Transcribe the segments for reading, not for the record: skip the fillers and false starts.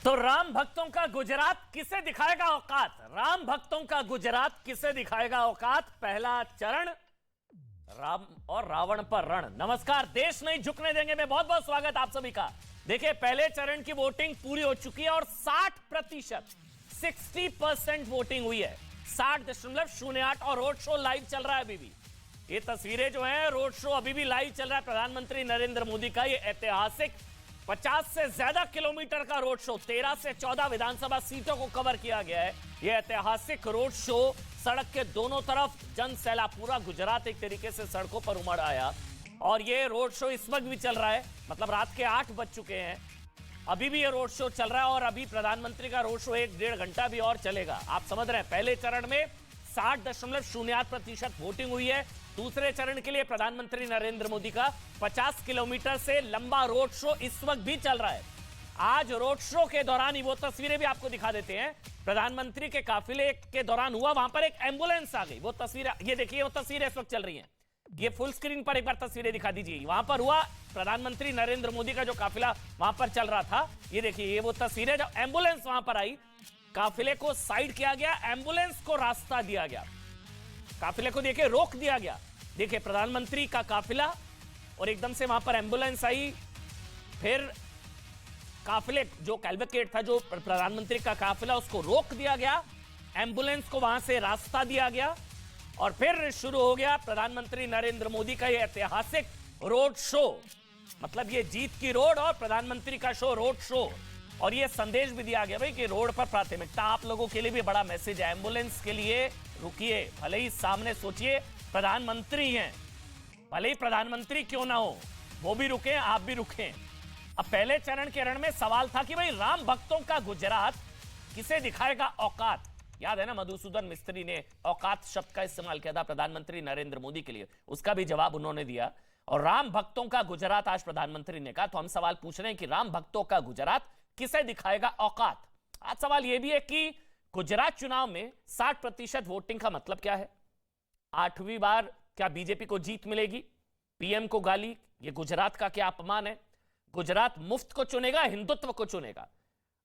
तो राम भक्तों का गुजरात किसे दिखाएगा औकात? राम भक्तों का गुजरात किसे दिखाएगा औकात? पहला चरण राम और रावण पर रण। नमस्कार, देश नहीं झुकने देंगे में बहुत बहुत स्वागत आप सभी का। देखिए, पहले चरण की वोटिंग पूरी हो चुकी है और 60% वोटिंग हुई है, 60.08। और रोड शो लाइव चल रहा है अभी भी। ये तस्वीरें जो है, रोड शो अभी भी लाइव चल रहा है। प्रधानमंत्री नरेंद्र मोदी का ये ऐतिहासिक 50 से ज्यादा किलोमीटर का रोड शो, 13 से 14 विधानसभा सीटों को कवर किया गया है। यह ऐतिहासिक रोड शो, सड़क के दोनों तरफ जन सैलाब, पूरा गुजरात एक तरीके से सड़कों पर उमड़ आया। और ये रोड शो इस वक्त भी चल रहा है, मतलब रात के 8 बज चुके हैं, अभी भी ये रोड शो चल रहा है। और अभी प्रधानमंत्री का रोड शो 1-1.5 घंटा भी और चलेगा। आप समझ रहे हैं, पहले चरण में 60.08% वोटिंग हुई है। दूसरे चरण के लिए प्रधानमंत्री नरेंद्र मोदी का 50 किलोमीटर से लंबा रोड शो इस वक्त भी चल रहा है। आज रोड शो के दौरान ही वो तस्वीरें भी आपको दिखा देते हैं। प्रधानमंत्री के काफिले के दौरान हुआ, वहां पर एक एम्बुलेंस आ गई। वो तस्वीरें, ये देखिए, वो तस्वीरें इस वक्त चल रही हैं। ये फुल स्क्रीन पर एक बार तस्वीरें दिखा दीजिए। वहां पर हुआ, प्रधानमंत्री नरेंद्र मोदी का जो काफिला वहां पर चल रहा था, ये देखिए, ये वो तस्वीरें जब एम्बुलेंस वहां पर आई, काफिले को साइड किया गया, एम्बुलेंस को रास्ता दिया गया, काफिले को देखिए रोक दिया गया। देखिए, प्रधानमंत्री का काफिला और एकदम से वहां पर एम्बुलेंस आई। फिर काफिले, जो कैलवकेट था, जो प्रधानमंत्री का काफिला, उसको रोक दिया गया, एम्बुलेंस को वहां से रास्ता दिया गया और फिर शुरू हो गया प्रधानमंत्री नरेंद्र मोदी का यह ऐतिहासिक रोड शो। मतलब ये जीत की रोड और प्रधानमंत्री का शो, रोड शो। और ये संदेश भी दिया गया भाई कि रोड पर प्राथमिकता। आप लोगों के लिए भी बड़ा मैसेज है, एम्बुलेंस के लिए रुकिए, भले ही सामने सोचिए प्रधानमंत्री हैं, भले ही प्रधानमंत्री क्यों ना हो, वो भी रुके, आप भी रुकें। अब पहले चरण के रण में सवाल था कि भाई राम भक्तों का गुजरात किसे दिखाएगा औकात। याद है ना, मधुसूदन मिस्त्री ने औकात शब्द का इस्तेमाल किया था प्रधानमंत्री नरेंद्र मोदी के लिए, उसका भी जवाब उन्होंने दिया। और राम भक्तों का गुजरात आज प्रधानमंत्री ने कहा। तो हम सवाल पूछ रहे हैं कि राम भक्तों का गुजरात किसे दिखाएगा औकात। आज सवाल यह भी है कि गुजरात चुनाव में 60% वोटिंग का मतलब क्या है? 8वीं बार क्या बीजेपी को जीत मिलेगी? पीएम को गाली, ये गुजरात का क्या अपमान है? गुजरात मुफ्त को चुनेगा, हिंदुत्व को चुनेगा?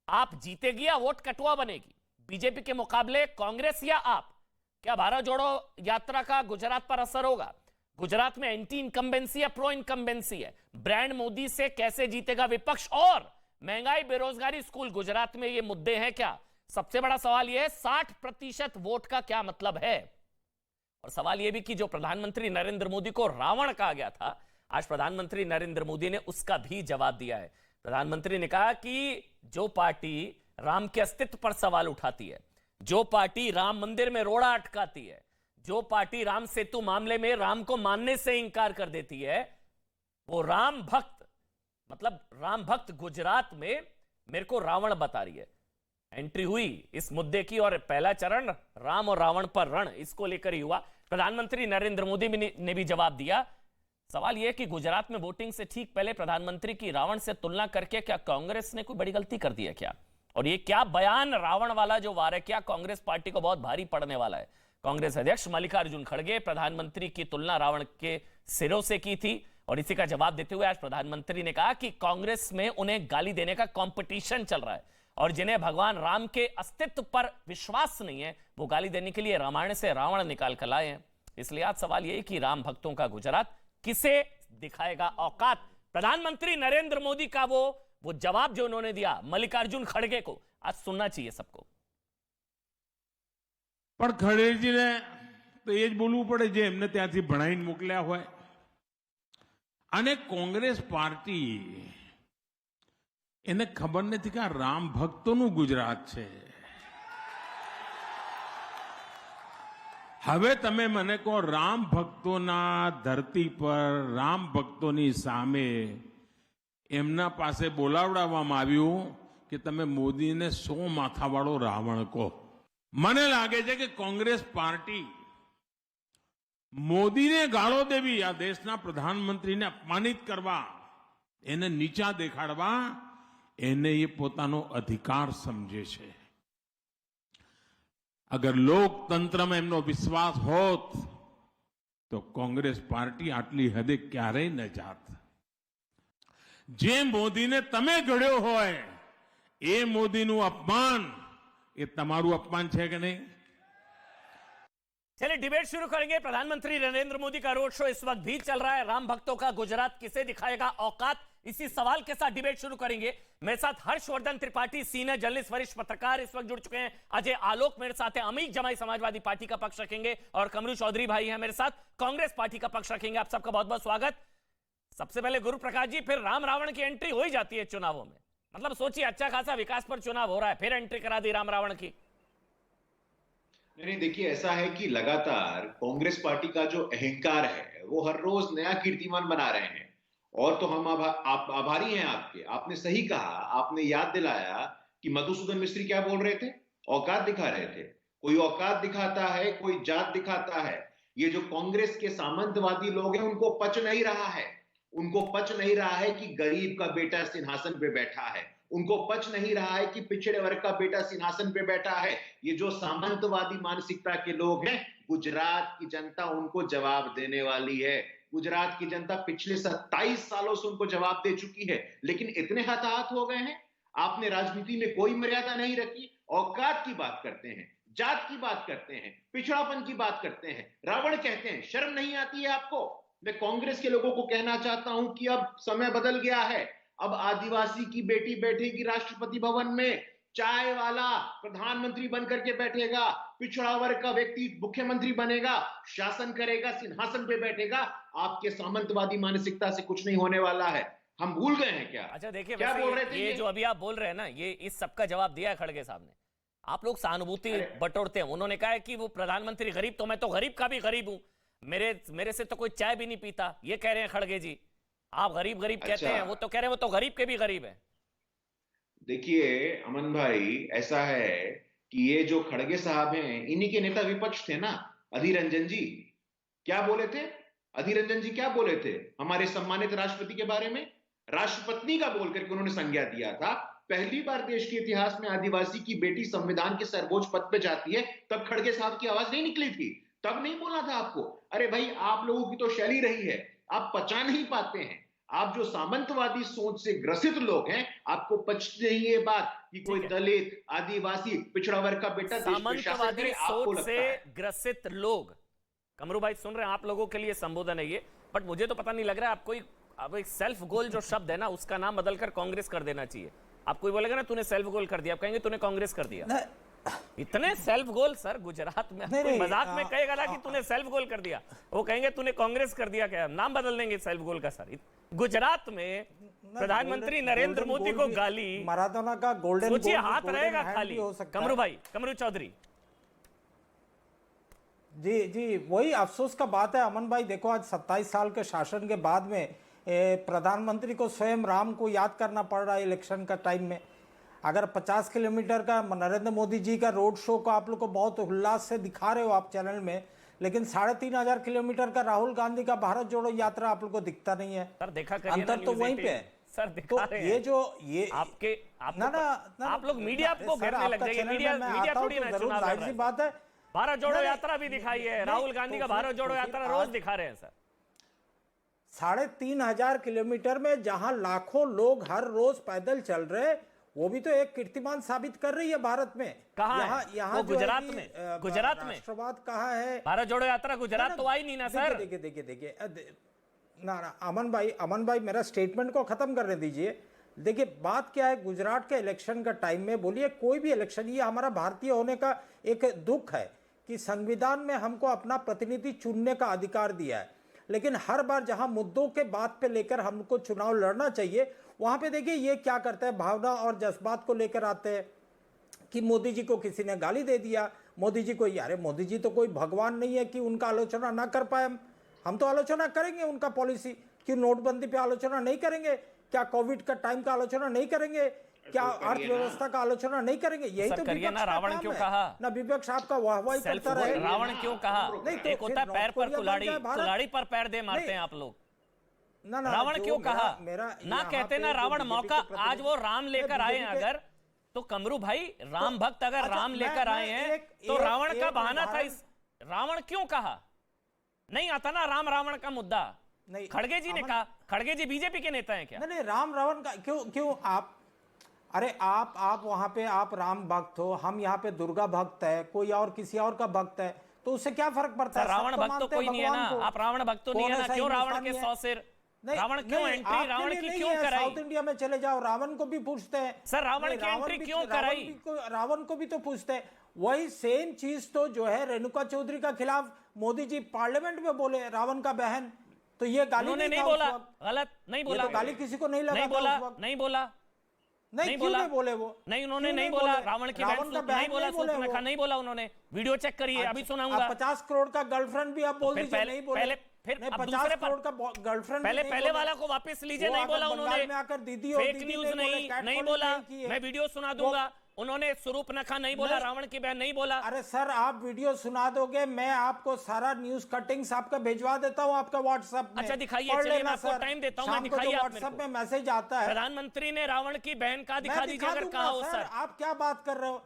आप जीतेगी या वोट कटुआ बनेगी? बीजेपी के मुकाबले कांग्रेस या आप? क्या भारत जोड़ो यात्रा का गुजरात पर असर होगा? गुजरात में एंटी इनकम्बेंसी या प्रो इनकम्बेंसी है? ब्रांड मोदी से कैसे जीतेगा विपक्ष? और महंगाई, बेरोजगारी, स्कूल, गुजरात में ये मुद्दे हैं क्या? सबसे बड़ा सवाल यह है, 60% वोट का क्या मतलब है? और सवाल यह भी कि जो प्रधानमंत्री नरेंद्र मोदी को रावण कहा गया था, आज प्रधानमंत्री नरेंद्र मोदी ने उसका भी जवाब दिया है। प्रधानमंत्री ने कहा कि जो पार्टी राम के अस्तित्व पर सवाल उठाती है, जो पार्टी राम मंदिर में रोड़ा अटकाती है, जो पार्टी राम सेतु मामले में राम को मानने से इंकार कर देती है, वो राम भक्त, मतलब राम भक्त गुजरात में मेरे को रावण बता रही है। एंट्री हुई इस मुद्दे की और पहला चरण राम और रावण पर रण, इसको लेकर ही हुआ। प्रधानमंत्री नरेंद्र मोदी ने भी जवाब दिया। सवाल यह कि गुजरात में वोटिंग से ठीक पहले प्रधानमंत्री की रावण से तुलना करके क्या कांग्रेस ने कोई बड़ी गलती कर दी है क्या? और ये क्या बयान रावण वाला जो वार है, क्या कांग्रेस पार्टी को बहुत भारी पड़ने वाला है? कांग्रेस अध्यक्ष मल्लिकार्जुन खड़गे प्रधानमंत्री की तुलना रावण के सिरों से की थी और इसी का जवाब देते हुए आज प्रधानमंत्री ने कहा कि कांग्रेस में उन्हें गाली देने का कंपटीशन चल रहा है और जिन्हें भगवान राम के अस्तित्व पर विश्वास नहीं है, वो गाली देने के लिए रामायण से रावण निकाल कर लाए हैं। इसलिए आज सवाल यह कि राम भक्तों का गुजरात किसे दिखाएगा औकात? प्रधानमंत्री नरेंद्र मोदी का वो जवाब जो उन्होंने दिया मल्लिकार्जुन खड़गे को, आज सुनना चाहिए सबको। પણ ખડેજીને તો એ જ બોલવું પડે જે એમને ત્યાંથી ભણાઈને મોકલ્યા હોય. અને કોંગ્રેસ પાર્ટી એને ખબર નથી કે આ રામ ભક્તોનું ગુજરાત છે. હવે તમે મને કહો, રામ ભક્તોના ધરતી પર રામ ભક્તોની સામે એમના પાસે બોલાવડાવવામાં આવ્યું કે તમે મોદીને 100 માથાવાળો રાવણ કહો. મને લાગે છે કે કોંગ્રેસ પાર્ટી મોદીને ગાળો દેવી, આ દેશના પ્રધાનમંત્રીને અપમાનિત કરવા, એને નીચા દેખાડવા, એને એ પોતાનો અધિકાર સમજે છે. અગર લોકતંત્રમાં એમનો વિશ્વાસ હોત તો કોંગ્રેસ પાર્ટી આટલી હદે ક્યારેય ન જાત. જે મોદીને તમે ઘડ્યો હોય એ મોદીનું અપમાન એ તમારું અપમાન છે કે નહીં? चलिए डिबेट शुरू करेंगे। प्रधानमंत्री नरेंद्र मोदी का रोड शो इस वक्त भी चल रहा है। राम भक्तों का गुजरात किसे दिखाएगा औकात, इसी सवाल के साथ डिबेट शुरू करेंगे। मेरे साथ हर्षवर्धन त्रिपाठी, सीनियर जर्नलिस्ट, वरिष्ठ पत्रकार इस वक्त जुड़ चुके हैं। अजय आलोक मेरे साथ है, अमीर जमाई समाजवादी पार्टी का पक्ष रखेंगे, और कमरू चौधरी भाई है मेरे साथ, कांग्रेस पार्टी का पक्ष रखेंगे। आप सबका बहुत बहुत स्वागत। सबसे पहले गुरु प्रकाश जी, फिर राम रावण की एंट्री हो ही जाती है चुनावों में। मतलब सोचिए, अच्छा खासा विकास पर चुनाव हो रहा है, फिर एंट्री करा दी राम रावण की। नहीं, देखिए ऐसा है कि लगातार कांग्रेस पार्टी का जो अहंकार है वो हर रोज नया कीर्तिमान बना रहे हैं, और तो हम आप आभारी हैं आपके। आपने सही कहा, आपने याद दिलाया कि मधुसूदन मिस्त्री क्या बोल रहे थे, औकात दिखा रहे थे। कोई औकात दिखाता है, कोई जात दिखाता है। ये जो कांग्रेस के सामंतवादी लोग हैं उनको पच नहीं रहा है, उनको पच नहीं रहा है कि गरीब का बेटा सिंहासन पे बैठा है, उनको पच नहीं रहा है कि पिछड़े वर्ग का बेटा सिंहासन पे बैठा है। ये जो सामंतवादी मानसिकता के लोग हैं, गुजरात की जनता उनको जवाब देने वाली है। गुजरात की जनता पिछले 27 सालों से उनको जवाब दे चुकी है, लेकिन इतने हताहत हो गए हैं। आपने राजनीति में कोई मर्यादा नहीं रखी। औकात की बात करते हैं, जात की बात करते हैं, पिछड़ापन की बात करते हैं, रावण कहते हैं। शर्म नहीं आती है आपको? मैं कांग्रेस के लोगों को कहना चाहता हूं कि अब समय बदल गया है। अब आदिवासी की बेटी बैठेगी राष्ट्रपति भवन में, चाय वाला प्रधानमंत्री बनकर के बैठेगा, पिछड़ा वर्ग का व्यक्ति मुख्यमंत्री बनेगा, शासन करेगा, सिंहासन पे बैठेगा। आपके सामंतवादी मानसिकता से कुछ नहीं होने वाला है। हम भूल गए हैं क्या? अच्छा देखिए, क्या बोल रहे थे ये जो अभी आप बोल रहे हैं ना, ये इस सबका जवाब दिया है खड़गे साहब ने। आप लोग सहानुभूति बटोरते हैं। उन्होंने कहा है कि वो प्रधानमंत्री गरीब, तो मैं तो गरीब का भी गरीब हूं, मेरे से तो कोई चाय भी नहीं पीता, ये कह रहे हैं खड़गे जी। आप गरीब गरीब कहते हैं, वो तो कह रहे हैं वो तो गरीब के भी गरीब है। देखिए अमन भाई, ऐसा है कि ये जो खड़गे साहब हैं, इन्हीं के नेता विपक्ष थे ना, अधीर रंजन जी। क्या बोले थे अधीर रंजन जी? क्या बोले थे हमारे सम्मानित राष्ट्रपति के बारे में? राष्ट्रपत्नी का बोल करके उन्होंने संज्ञा दिया था। पहली बार देश के इतिहास में आदिवासी की बेटी संविधान के सर्वोच्च पद पे जाती है, तब खड़गे साहब की आवाज नहीं निकली थी, तब नहीं बोला था आपको? अरे भाई, आप लोगों की तो शैली रही है, आप पचा नहीं पाते हैं। आप जो सामंतवादी सोच से ग्रसित लोग हैं, आपको पचती नहीं ये बात कि कोई दलित, आदिवासी, पिछड़ा वर्ग का बेटा देश पे शासन करे। आपको सोच से ग्रसित लोग, कमरू भाई सुन रहे हैं, आप लोगों के लिए संबोधन है ये। बट मुझे तो पता नहीं लग रहा है, आपको अब एक सेल्फ गोल जो शब्द है ना, उसका नाम बदलकर कांग्रेस कर देना चाहिए। आप कोई बोलेगा ना तूने सेल्फ गोल कर दिया, आप कहेंगे तूने कांग्रेस कर दिया। इतने सेल्फ गोल सर गुजरात में, कोई मजाक में कहेगा ना कि तूने सेल्फ गोल कर दिया, वो कहेंगे तूने कांग्रेस कर दिया। क्या नाम बदल देंगे सेल्फ गोल का सर? गुजरात में प्रधानमंत्री नरेंद्र मोदी को गाली, मैराडोना का गोल्डन, सोचिए हाथ रहेगा खाली। कमरू भाई, कमरू चौधरी जी, वही अफसोस का बात है अमन भाई। देखो, आज 27 साल के शासन के बाद में प्रधानमंत्री को स्वयं राम को याद करना पड़ रहा है इलेक्शन का टाइम में। अगर 50 किलोमीटर का नरेंद्र मोदी जी का रोड शो को आप लोग को बहुत उल्लास से दिखा रहे हो आप चैनल में, लेकिन 3,500 किलोमीटर का राहुल गांधी का भारत जोड़ो यात्रा आप लोग को दिखता नहीं है। सर देखा अंतर तो वहीं पे है सर, दिखा रहे हैं। ये जो ये आपके ना आप लोग मीडिया आपको घेरने लग जाएंगे। मीडिया थोड़ी ना चुनाव लड़ रहा है। बात है, भारत जोड़ो यात्रा भी दिखाई है, राहुल गांधी का भारत जोड़ो यात्रा रोज दिखा रहे हैं सर। 3,500 किलोमीटर में जहां लाखों लोग हर रोज पैदल चल रहे, वो भी तो एक कीर्तिमान साबित कर रही है भारत में। कहाँ यहाँ गुजरात में, गुजरात में राष्ट्रवाद कहाँ है? भारत जोड़ो यात्रा गुजरात तो आई नहीं ना सर। देखिए ना अमन भाई मेरा स्टेटमेंट को खत्म करने दीजिए। देखिए बात क्या है, गुजरात के इलेक्शन का टाइम में, बोलिए कोई भी इलेक्शन, ये हमारा भारतीय होने का एक दुख है कि संविधान में हमको अपना प्रतिनिधि चुनने का अधिकार दिया है, लेकिन हर बार जहां मुद्दों के बात पे लेकर हमको चुनाव लड़ना चाहिए, वहां पे देखिए ये क्या करते हैं, भावना और जज्बात को लेकर आते हैं कि मोदी जी को किसी ने गाली दे दिया, मोदी जी को, यार मोदी जी तो कोई भगवान नहीं है कि उनका आलोचना ना कर पाए। हम तो आलोचना करेंगे उनका पॉलिसी, कि नोटबंदी पे आलोचना नहीं करेंगे क्या? कोविड का टाइम का आलोचना नहीं करेंगे क्या? अर्थव्यवस्था का आलोचना नहीं करेंगे? यही तो विपक्ष का रावण क्यों कहा ना? विपक्ष आपका वाहवाही करता रहे। रावण क्यों कहा? नहीं तो एक होता है पैर पर कुल्हाड़ी, कुल्हाड़ी पर पैर दे मारते हैं आप लोग। ना रावण क्यों कहा? ना कहते ना रावण मौका, आज वो राम लेकर आए हैं अगर, तो कमरू भाई राम भक्त अगर राम लेकर आए हैं तो रावण का बहाना था। इस रावण क्यों कहा? नहीं आता ना राम रावण का मुद्दा। खड़गे जी ने कहा, खड़गे जी बीजेपी के नेता हैं क्या? नहीं राम रावण का क्यों अरे आप वहां पे आप राम भक्त हो, हम यहाँ पे दुर्गा भक्त है, कोई और किसी और का भक्त है, तो उससे क्या फर्क पड़ता है? रावण सब तो भक्त तो मानते हैं कोई नहीं है ना, भगवान को। आप रावण भक्त तो नहीं कौन है ना, ऐसा क्यों रावण हिंदुस्तानी के है? 100 सिर? नहीं, रावण क्यों नहीं, एंट्री आपके रावण लिए की नहीं क्यों है, कराई? साउथ इंडिया में चले जाओ, रावण को भी पूछते हैं। सर, रावण नहीं, की एंट्री भी- क्यों कराई? रावण को भी तो पूछते हैं। वही सेम चीज तो जो है रेणुका चौधरी का खिलाफ मोदी जी पार्लियामेंट में बोले, रावण का बहन, तो ये गाली उन्होंने नहीं था उस बोला, वक्त। गलत नहीं ये बोला, तो गाली किसी को नहीं लगा नहीं था बोला, उस वक्त। नहीं बोला, नहीं, नहीं क्यों बोला। नहीं बोले वो? नहीं, उन्होंने क्यों नहीं बोला बोले? रावण की रावण बहन का नहीं बोला, बोले वो। सूर्पनखा नहीं बोला उन्होंने। वीडियो चेक करिए, अभी सुनाऊंगा। 50 करोड़ का गर्लफ्रेंड भी आप बोल फिर दीजिए, पहले- नहीं बोले। पहले- फिर नहीं, अब 50 दूसरे करोड़ का गर्लफ्रेंड पहले वाला को वापस लीजिए, नहीं बोला उन्होंने। में आकर दीदी और फेक दीदी न्यूज नहीं बोले, नहीं catcalling बोला, नहीं की है। मैं वीडियो सुना दूंगा। उन्होंने सूर्पनखा नहीं बोला, नहीं। रावण की बहन नहीं बोला। अरे सर, आप वीडियो सुना दोगे, मैं आपको सारा न्यूज कटिंग्स आपका भिजवा देता हूँ आपका व्हाट्सएप में। अच्छा, दिखाइए, पढ़ चलिए, लेना मैं आपको सर। टाइम देता हूं, मैं शाम को दिखाइए जो आप मेरे व्हाट्सएप को। में मैसेज आता है, प्रधानमंत्री ने रावण की बहन का दिखा मैं दीजिए दिखा अगर दूंगा कहा हो सर। सर। आप क्या बात कर रहे हो?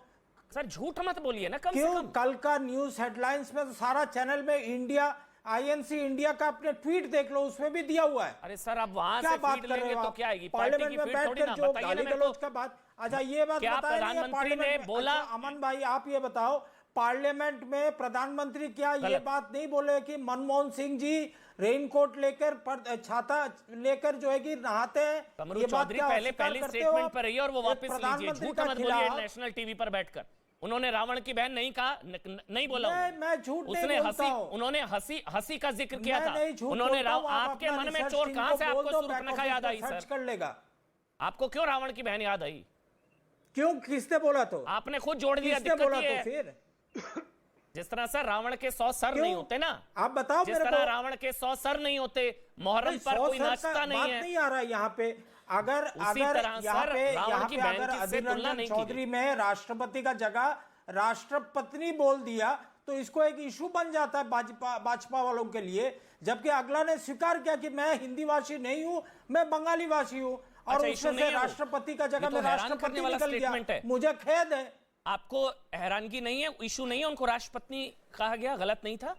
सर झूठ मत बोलिए ना, कम से क्यों? कम। कल का न्यूज हेडलाइंस में तो सारा चैनल में इंडिया INC इंडिया का अपने ट्वीट देख लो, उसमें भी दिया हुआ है। अरे सर, आप वहां क्या से बात फीड कर रहे लेंगे हो तो आप? क्या आएगी? पार्टी की पार्लियामेंट में फीड थोड़ी बैठकर ना, जो बताइए गाली ना मेरे को। गलौज का बात, अच्छा ये बात क्या बताया नहीं है प्रधानमंत्री ने पार्लियामेंट में। बोला? अच्छा, अमन भाई आप ये बताओ, पार्लियामेंट में प्रधानमंत्री क्या ये गलत। बात नहीं बोले कि मनमोहन सिंह जी रेनकोट लेकर छाता लेकर जो है कि नहाते हैं? कमरू ये बात चौधरी क्या पहले अस्वीकार पहले करते हो स्टेटमेंट आप? पर रहिए और वो एक वापस लीजिए। प्रधानमंत्री झूठ का मत बोलिए खिलाफ- नेशनल टीवी पर बैठकर। उन्होंने रावण की बहन नहीं कहा, नहीं बोला मैं झूठ नहीं उसने बोलता हूं। उन्होंने हंसी का जिक्र किया मैं था। नहीं झूठ उन्होंने बोलता हूं, आप आपके अपना मन में रिसर्च चोर टीम कहां को से बोल आपको दो, सूर्पनखा बैक याद ऑफिस आई? में सर्च सर, कर लेगा। आपको क्यों रावण की बहन याद आई? क्यों? किसने बोला? तो आपने खुद जोड़ दिया। किसने दिक्कत बोला? ये तो है, फिर जिस तरह सर रावण के 100 सर क्यों? नहीं होते ना, आप बताओ जिस मेरे तरह को। रावण के 100 सर नहीं होते, मुहर्रम नहीं, पर 100 कोई सर का नाचता नहीं बात है। नहीं आ रहा है यहाँ पे। अगर उसी अगर तरह यहाँ सर, पे रावण की बहन अगर की इससे अधीर तुलना रंजन नहीं की चौधरी में राष्ट्रपति का जगह राष्ट्रपत्नी बोल दिया तो इसको एक इशू बन जाता है भाजपा वालों के लिए। जबकि अगला ने स्वीकार किया कि मैं हिंदी भाषी नहीं हूँ, मैं बंगाली भाषी हूँ, और अच्छा, इशू उसमें नहीं से है वो। राष्ट्रपति का ये जगह तो में हैरान राष्ट्रपति करने वाला निकल गया। स्टेटमेंट है। मुझे खेद है। आपको हैरानगी नहीं है? इशू नहीं है? उनको राष्ट्रपति कहा गया, गलत नहीं था?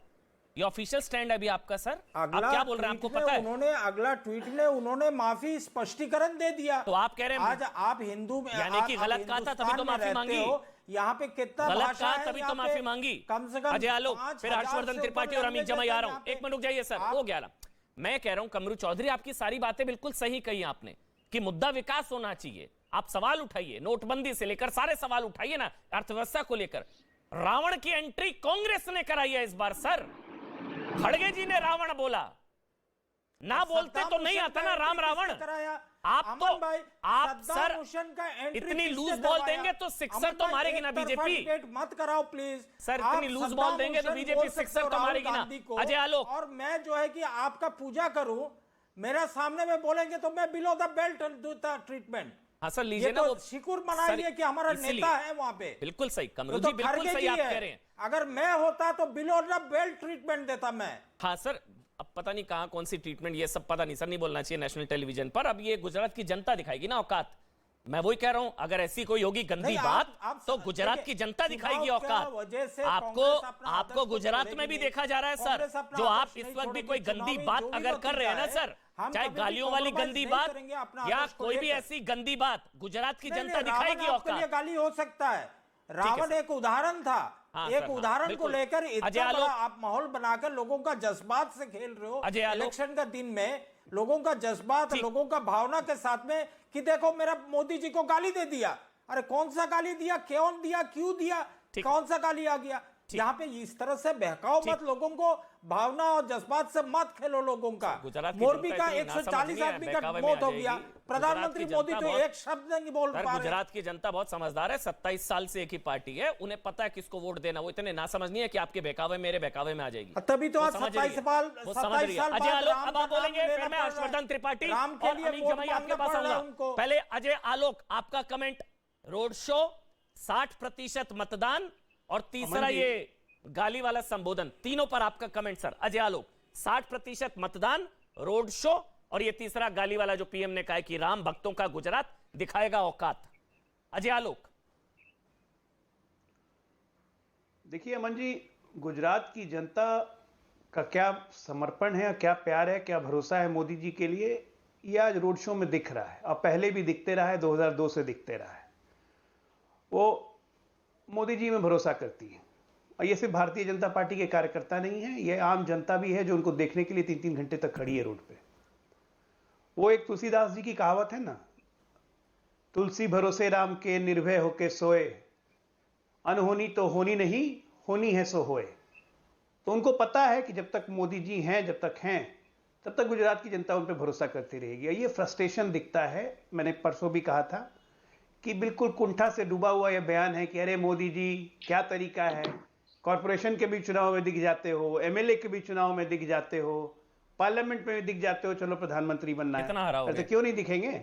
ये ऑफिशियल स्टैंड है अभी आपका सर। आप क्या बोल रहे हैं, आपको पता है? उन्होंने अगला ट्वीट में उन्होंने माफी स्पष्टीकरण दे दिया। तो आप कह रहे हैं आज आप हिंदू में यानी कि गलत कहा था तभी तो माफी मांगी। यहाँ पे कितना गलत भाषा कहा है, तभी यहाँ तो माफी पे मांगी। कम से कम अजय आलोक, 5,000 फिर हर्षवर्धन से त्रिपाठी ऊपर और अमित जमा languages आ रहा हैं हूं। यहाँ एक मिनट रुक जाइए सर, हो गया ना। मैं कह रहा हूं कमरू चौधरी, आपकी सारी बातें बिल्कुल सही कही आपने कि मुद्दा विकास होना चाहिए। आप सवाल उठाइए, नोटबंदी से लेकर सारे सवाल उठाइए ना, अर्थव्यवस्था को लेकर। रावण की एंट्री कांग्रेस ने कराई है इस बार सर। खड़गे जी ने रावण बोला, ना बोलते तो नहीं आता ना राम रावण। आप तो आप सर इतनी लूज बॉल देंगे तो सिक्सर तो मारेगी ना बीजेपी। मत कराओ प्लीज सर, इतनी लूज बॉल देंगे तो बीजेपी सिक्सर तो मारेगी ना। अजय आलोक, और मैं जो है कि आपका पूजा करूं, मेरा सामने में बोलेंगे तो मैं बिलो द बेल्ट दूंगा ट्रीटमेंट। हाँ सर, लीजिए ये ना तो वो शिकुर मनाइए कि हमारा इसीलिए। नेता है वहां पे। बिल्कुल सही कमरू तो जी, बिल्कुल खड़गे सही जी आप है। कह रहे हैं। अगर मैं होता तो बिलो द बेल्ट ट्रीटमेंट देता मैं। हाँ सर, अब पता नहीं कहां कौन सी ट्रीटमेंट, ये सब पता नहीं सर, नहीं बोलना चाहिए नेशनल टेलीविजन पर। अब ये गुजरात की जनता दिखाएगी ना औकात। मैं वही कह रहा हूं, अगर ऐसी कोई होगी गंदी नहीं, बात आप तो गुजरात देखिए, की जनता दिखाएगी चुनाव क्या औकात। वजह से आपको कांग्रेस अपना आदर्श आपको को गुजरात में छोड़ेगी भी नहीं। देखा जा रहा है सर, कांग्रेस अपना जो आप आदर्श इस नहीं वक्त भी छोड़ेगी। कोई गंदी चुनावी बात जो भी अगर कर रहे हैं ना नतीजा है, सर, हम चाहे कभी भी गालियों वाली compromise गंदी नहीं बात करेंगे अपना या आदर्श को कोई भी लेकर। ऐसी गंदी बात, गुजरात की नहीं, जनता नहीं, दिखाएगी रावण आपके लिए औकात। गाली हो सकता है। रावण सर। एक उदाहरण था। हाँ एक सर, हाँ, उदाहरण को बिल्कुल। लेकर अजय इतना आलोक, बड़ा आप माहौल बनाकर लोगों का जज्बात से खेल रहे हो। अजय आलोक, इलेक्शन का दिन में लोगों का जज्बात, ठीक। लोगों का भावना के साथ में कि देखो मेरा मोदी जी को गाली दे दिया। अरे कौन सा गाली दिया, कौन दिया, क्यों दिया, ठीक। कौन सा गाली आ गया? यहाँ पे इस तरह से बहकाओ मत लोगों को, भावना और जज्बात से मत खेलो लोगों का। गुजरात की मोरबी जनता का इतनी नासमझ 140 नहीं है, आदमी का बहकावे में मौत आ हो गया। जाएगी। प्रधानमंत्री गुजरात की मोदी जनता तो बहुत- एक शब्द नहीं बोल सर, पा रहे। गुजरात की जनता बहुत समझदार है, 27 साल से एक ही पार्टी है, उन्हें पता है किसको वोट देना। वो इतने नासमझ नहीं है कि आपके बहकावे मेरे बहकावे में आ जाएगी। तभी तो वो आज समझ 27 रही है। साल वो समझ रही है। साल अजय बाद आलोक, राम अब का आप बोलेंगे, नाम फिर लेना मैं पड़ रहा है। हर्षवर्धन त्रिपाठी राम के और लिए अमित वोट जमाई आपके मांगना पास पड़ रहा है आऊंगा। उनको। पहले अजय आलोक, आपका कमेंट, रोड शो 60% मतदान और तीसरा ये गाली वाला संबोधन, तीनों पर आपका कमेंट सर। अजय आलोक, 60% मतदान, रोड शो और ये तीसरा गाली वाला जो पीएम ने कहा है कि राम भक्तों का गुजरात दिखाएगा औकात। अजय आलोक, देखिए अमन जी, गुजरात की जनता का क्या समर्पण है, क्या प्यार है, क्या भरोसा है मोदी जी के लिए, ये आज रोड शो में दिख रहा है और पहले भी दिखते रहा है, 2002 से दिखते रहा है। वो मोदी जी में भरोसा करती है। और ये सिर्फ भारतीय जनता पार्टी के कार्यकर्ता नहीं है, ये आम जनता भी है जो उनको देखने के लिए 3-3 घंटे तक खड़ी है रोड पे। वो एक तुलसीदास जी की कहावत है ना, तुलसी भरोसे राम के निर्भय होके सोए, अनहोनी तो होनी नहीं, होनी है सो होए। तो उनको पता है कि जब तक मोदी जी हैं, जब तक हैं, तब तक गुजरात की जनता उन पर भरोसा करती रहेगी। ये फ्रस्ट्रेशन दिखता है। मैंने परसों भी कहा था कि बिल्कुल कुंठा से डूबा हुआ यह बयान है कि अरे मोदी जी क्या तरीका है, कॉरपोरेशन के भी चुनाव में दिख जाते हो, एमएलए के भी चुनाव में दिख जाते हो, पार्लियामेंट में भी दिख जाते हो, चलो प्रधानमंत्री बनना है। कितना हराओगे? तो क्यों नहीं दिखेंगे?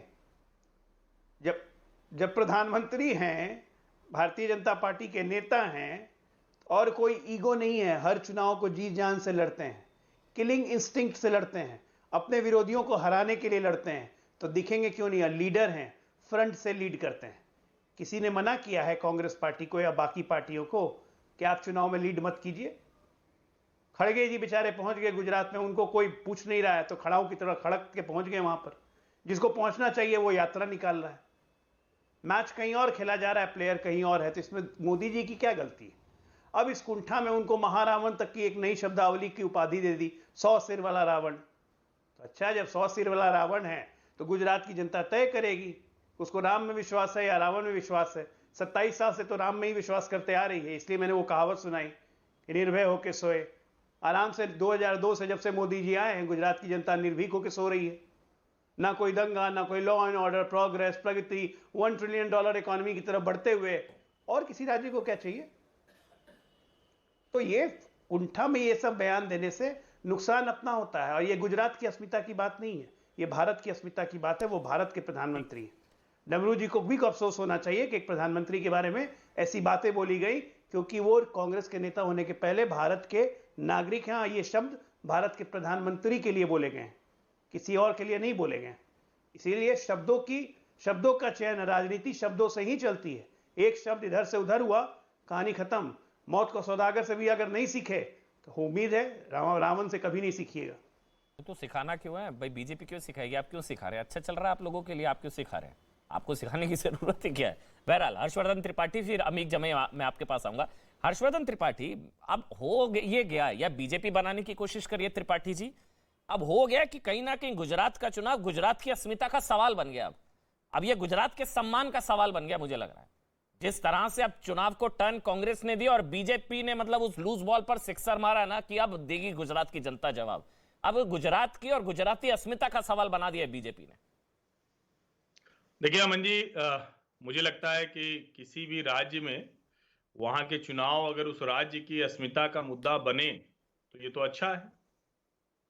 जब प्रधानमंत्री हैं, भारतीय जनता पार्टी के नेता हैं, और कोई ईगो नहीं है, हर चुनाव को जी जान से लड़ते हैं, किलिंग इंस्टिंक्ट से लड़ते हैं, अपने विरोधियों को हराने के लिए लड़ते हैं, तो दिखेंगे क्यों नहीं? लीडर हैं, फ्रंट से लीड करते हैं। किसी ने मना किया है कांग्रेस पार्टी को या बाकी पार्टियों को कि आप चुनाव में लीड मत कीजिए? खड़गे जी बेचारे पहुंच गए गुजरात में, उनको कोई पूछ नहीं रहा है, तो खड़ाओं की तरह खड़क के पहुंच गए वहां पर। जिसको पहुंचना चाहिए वो यात्रा निकाल रहा है। मैच कहीं और खेला जा रहा है, प्लेयर कहीं और है, तो इसमें मोदी जी की क्या गलती है? अब इस कुंठा में उनको महारावण तक की एक नई शब्दावली की उपाधि दे दी, 100 सिर वाला रावण। तो अच्छा, जब 100 सिर वाला रावण है तो गुजरात की जनता तय करेगी उसको राम में विश्वास है या रावण में विश्वास है। 27 साल से तो राम में ही विश्वास करते आ रही है, इसलिए मैंने वो कहावत सुनाई कि निर्भय होके सोए। आराम से 2002 से जब से मोदी जी आए हैं, गुजरात की जनता निर्भीक होकर सो रही है। ना कोई दंगा, ना कोई law and order, progress, Pragati, $1 trillion economy की तरफ बढ़ते हुए। और किसी राज्य को क्या चाहिए? तो ये कुंठा में ये सब बयान देने से नुकसान अपना होता है। और ये गुजरात की अस्मिता की बात नहीं है, ये भारत की अस्मिता की बात है। वो भारत के प्रधानमंत्री हैं। नेहरू जी को भी अफसोस होना चाहिए कि एक प्रधानमंत्री के बारे में ऐसी बातें बोली गई, क्योंकि वो कांग्रेस के नेता होने के पहले भारत के नागरिक हैं। ये शब्द भारत के प्रधानमंत्री के लिए बोले गए हैं, किसी और के लिए नहीं बोले गए। इसीलिए शब्दों का चयन, राजनीति शब्दों से ही चलती है। एक शब्द इधर से उधर हुआ, कहानी खत्म। मौत को सौदागर से भी अगर नहीं सीखे तो उम्मीद है रावण से कभी नहीं सीखिएगा। तो सिखाना क्यों है भाई? बीजेपी क्यों सिखाएगी? आप क्यों सिखा रहे हैं? अच्छा चल रहा है आप लोगों के लिए, आप क्यों सिखा रहे हैं? आपको सिखाने की जरूरत ही क्या है? बहरहाल हर्षवर्धन त्रिपाठी, फिर अमीक जमे मैं आपके पास आऊंगा। हर्षवर्धन त्रिपाठी, अब हो ये गया, या बीजेपी बनाने की कोशिश करिए त्रिपाठी जी, अब हो गया कि कहीं ना कहीं गुजरात का चुनाव गुजरात की अस्मिता का सवाल बन गया। अब ये गुजरात के सम्मान का सवाल बन गया, मुझे लग रहा है। जिस तरह से अब चुनाव को टर्न कांग्रेस ने दिया और बीजेपी ने मतलब उस लूज बॉल पर सिक्सर मारा ना, कि अब देगी गुजरात की जनता जवाब। अब गुजरात की और गुजराती अस्मिता का सवाल बना दिया बीजेपी ने। देखिए अमन जी, मुझे लगता है कि किसी भी राज्य में वहां के चुनाव अगर उस राज्य की अस्मिता का मुद्दा बने तो ये तो अच्छा है।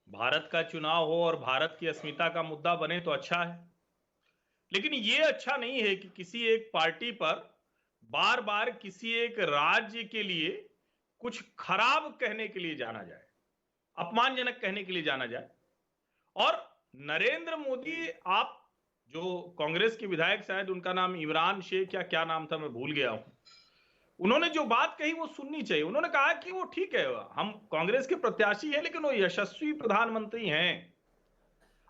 भारत का चुनाव हो और भारत की अस्मिता का मुद्दा बने तो अच्छा है, लेकिन ये अच्छा नहीं है कि किसी एक पार्टी पर बार बार किसी एक राज्य के लिए कुछ खराब कहने के लिए जाना जाए, अपमानजनक कहने के लिए जाना जाए। और नरेंद्र मोदी, आप जो कांग्रेस के विधायक, शायद उनका नाम इमरान शेख या क्या नाम था, मैं भूल गया हूं, उन्होंने जो बात कही वो सुननी चाहिए। उन्होंने कहा कि वो ठीक है, हम कांग्रेस के प्रत्याशी हैं, लेकिन वो यशस्वी प्रधानमंत्री हैं।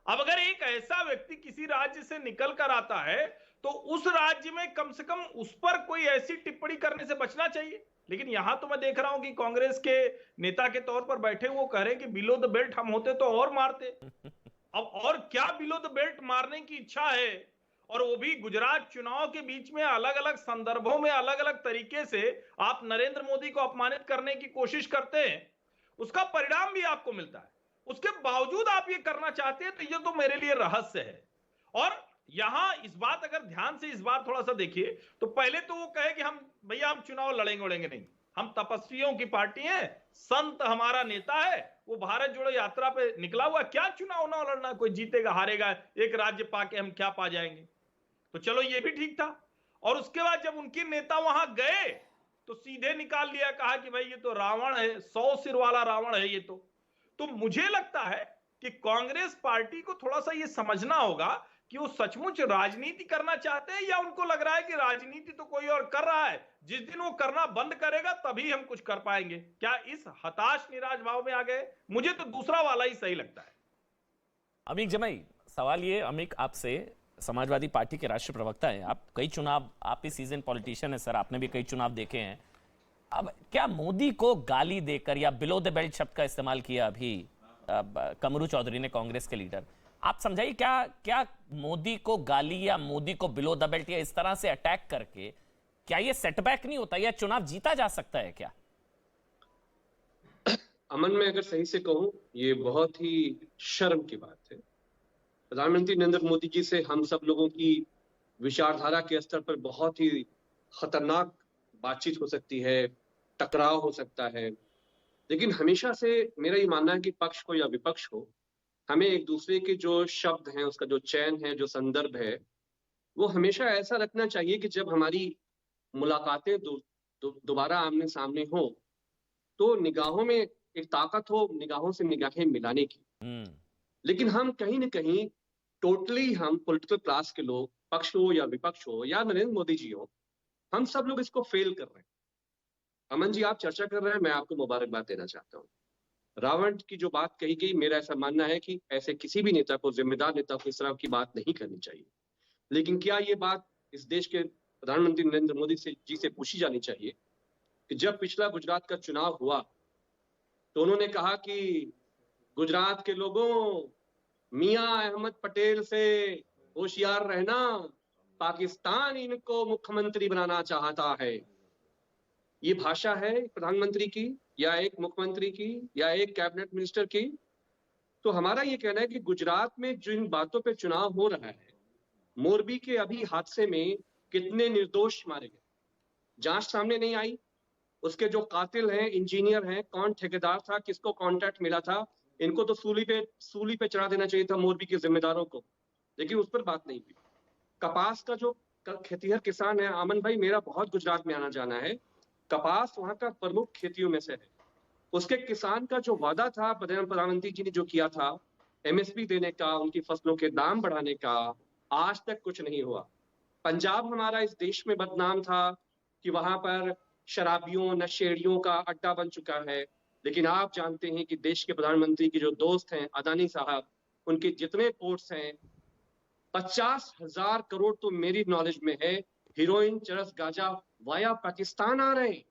अब अगर एक ऐसा व्यक्ति किसी राज्य से निकल कर आता है तो उस राज्य में कम से कम उस पर कोई ऐसी टिप्पणी करने से बचना चाहिए। लेकिन यहां तो मैं देख रहा हूं कि कांग्रेस के नेता के तौर पर बैठे वो कह रहे हैं कि बिलो द बेल्ट हम होते तो और मारते। अब और क्या बिलो द बेल्ट मारने की इच्छा है? और वो भी गुजरात चुनाव के बीच में अलग अलग संदर्भों में अलग अलग तरीके से आप नरेंद्र मोदी को अपमानित करने की कोशिश करते हैं, उसका परिणाम भी आपको मिलता है। उसके बावजूद आप ये करना चाहते हैं, तो ये तो मेरे लिए रहस्य है। और यहां इस बात, अगर ध्यान से इस बार थोड़ा सा देखिए, तो पहले तो वो कहे कि हम भैया हम चुनाव लड़ेंगे नहीं, हम तपस्वियों की पार्टी है, संत हमारा नेता है, वो भारत जोड़ो यात्रा पे निकला हुआ, क्या चुनाव ना लड़ना, कोई जीतेगा हारेगा, एक राज्य पाके हम क्या पा जाएंगे। तो चलो ये भी ठीक था। और उसके बाद जब उनके नेता वहां गए तो सीधे निकाल लिया, कहा कि भाई ये तो रावण है, 100 सिर वाला रावण है ये तो मुझे लगता है कि कांग्रेस पार्टी को थोड़ा सा ये समझना होगा कि वो सचमुच राजनीति करना चाहते हैं या उनको लग रहा है कि राजनीति तो कोई और कर रहा है, जिस दिन वो करना बंद करेगा तभी हम कुछ कर पाएंगे। क्या इस हताश निराश भाव में आ गए? मुझे तो दूसरा वाला ही सही लगता है। अमीक जमाई, सवाल ये अमीक आपसे, समाजवादी पार्टी के राष्ट्रीय प्रवक्ता हैं आप, कई चुनाव, आप भी सीजन पॉलिटिशियन है सर, आपने भी कई चुनाव देखे हैं। अब क्या मोदी को गाली देकर या बिलो द बेल्ट शब्द का इस्तेमाल किया अभी कमरू चौधरी ने, कांग्रेस के लीडर, आप समझाइए क्या क्या मोदी को गाली या मोदी को बिलो द बेल्ट या इस तरह से अटैक करके क्या ये सेटबैक नहीं होता या चुनाव जीता जा सकता है क्या? अमन, मैं अगर सही से कहूं, ये बहुत ही शर्म की बात है। प्रधानमंत्री नरेंद्र मोदी जी से हम सब लोगों की विचारधारा के स्तर पर बहुत ही खतरनाक बातचीत हो सकती है, टकराव हो सकता है, लेकिन हमेशा से मेरा ये मानना है कि पक्ष हो या विपक्ष हो, हमें एक दूसरे के जो शब्द हैं, उसका जो चयन है, जो संदर्भ है, वो हमेशा ऐसा रखना चाहिए कि जब हमारी मुलाकातें दोबारा आमने सामने हो तो निगाहों में एक ताकत हो, निगाहों से निगाहें मिलाने की। लेकिन हम कहीं ना कहीं टोटली, हम पॉलिटिकल क्लास के लोग, पक्ष हो या विपक्ष हो या नरेंद्र मोदी जी हो, हम सब लोग इसको फेल कर रहे हैं। अमन जी, आप चर्चा कर रहे हैं, मैं आपको मुबारकबाद देना चाहता हूँ। रावण की जो बात कही गई, मेरा ऐसा मानना है कि ऐसे किसी भी नेता को, जिम्मेदार नेता को इस तरह की बात नहीं करनी चाहिए। लेकिन क्या ये बात इस देश के प्रधानमंत्री नरेंद्र मोदी जी से पूछी जानी चाहिए कि जब पिछला गुजरात का चुनाव हुआ तो उन्होंने कहा कि गुजरात के लोगों, मियां अहमद पटेल से होशियार रहना, पाकिस्तान इनको मुख्यमंत्री बनाना चाहता है। ये भाषा है प्रधानमंत्री की या एक मुख्यमंत्री की या एक कैबिनेट मिनिस्टर की? तो हमारा ये कहना है कि गुजरात में जिन बातों पे चुनाव हो रहा है, मोरबी के अभी हादसे में कितने निर्दोष मारे गए, जांच सामने नहीं आई। उसके जो कातिल हैं, इंजीनियर हैं, कौन ठेकेदार था, किसको कॉन्ट्रैक्ट मिला था, इनको तो सूली पे चढ़ा देना चाहिए था, मोरबी के जिम्मेदारों को, लेकिन उस पर बात नहीं हुई। कपास का जो खेतीहर किसान है, आमन भाई, मेरा बहुत गुजरात में आना जाना है, कपास वहां का प्रमुख खेतियों में से है। उसके किसान का जो वादा था प्रधानमंत्री जी ने जो किया था, एमएसपी देने का, उनकी फसलों के दाम बढ़ाने का, आज तक कुछ नहीं हुआ। पंजाब हमारा इस देश में बदनाम था कि वहां पर शराबियों, नशेड़ियों का अड्डा बन चुका है, लेकिन आप जानते हैं कि देश के प्रधानमंत्री के जो दोस्त हैं, अदानी साहब, उनके जितने पोर्ट्स हैं, 50,000 करोड़ तो मेरी नॉलेज में है, हीरोइन, चरस, गांजा वाया पाकिस्तान आ रहे हैं।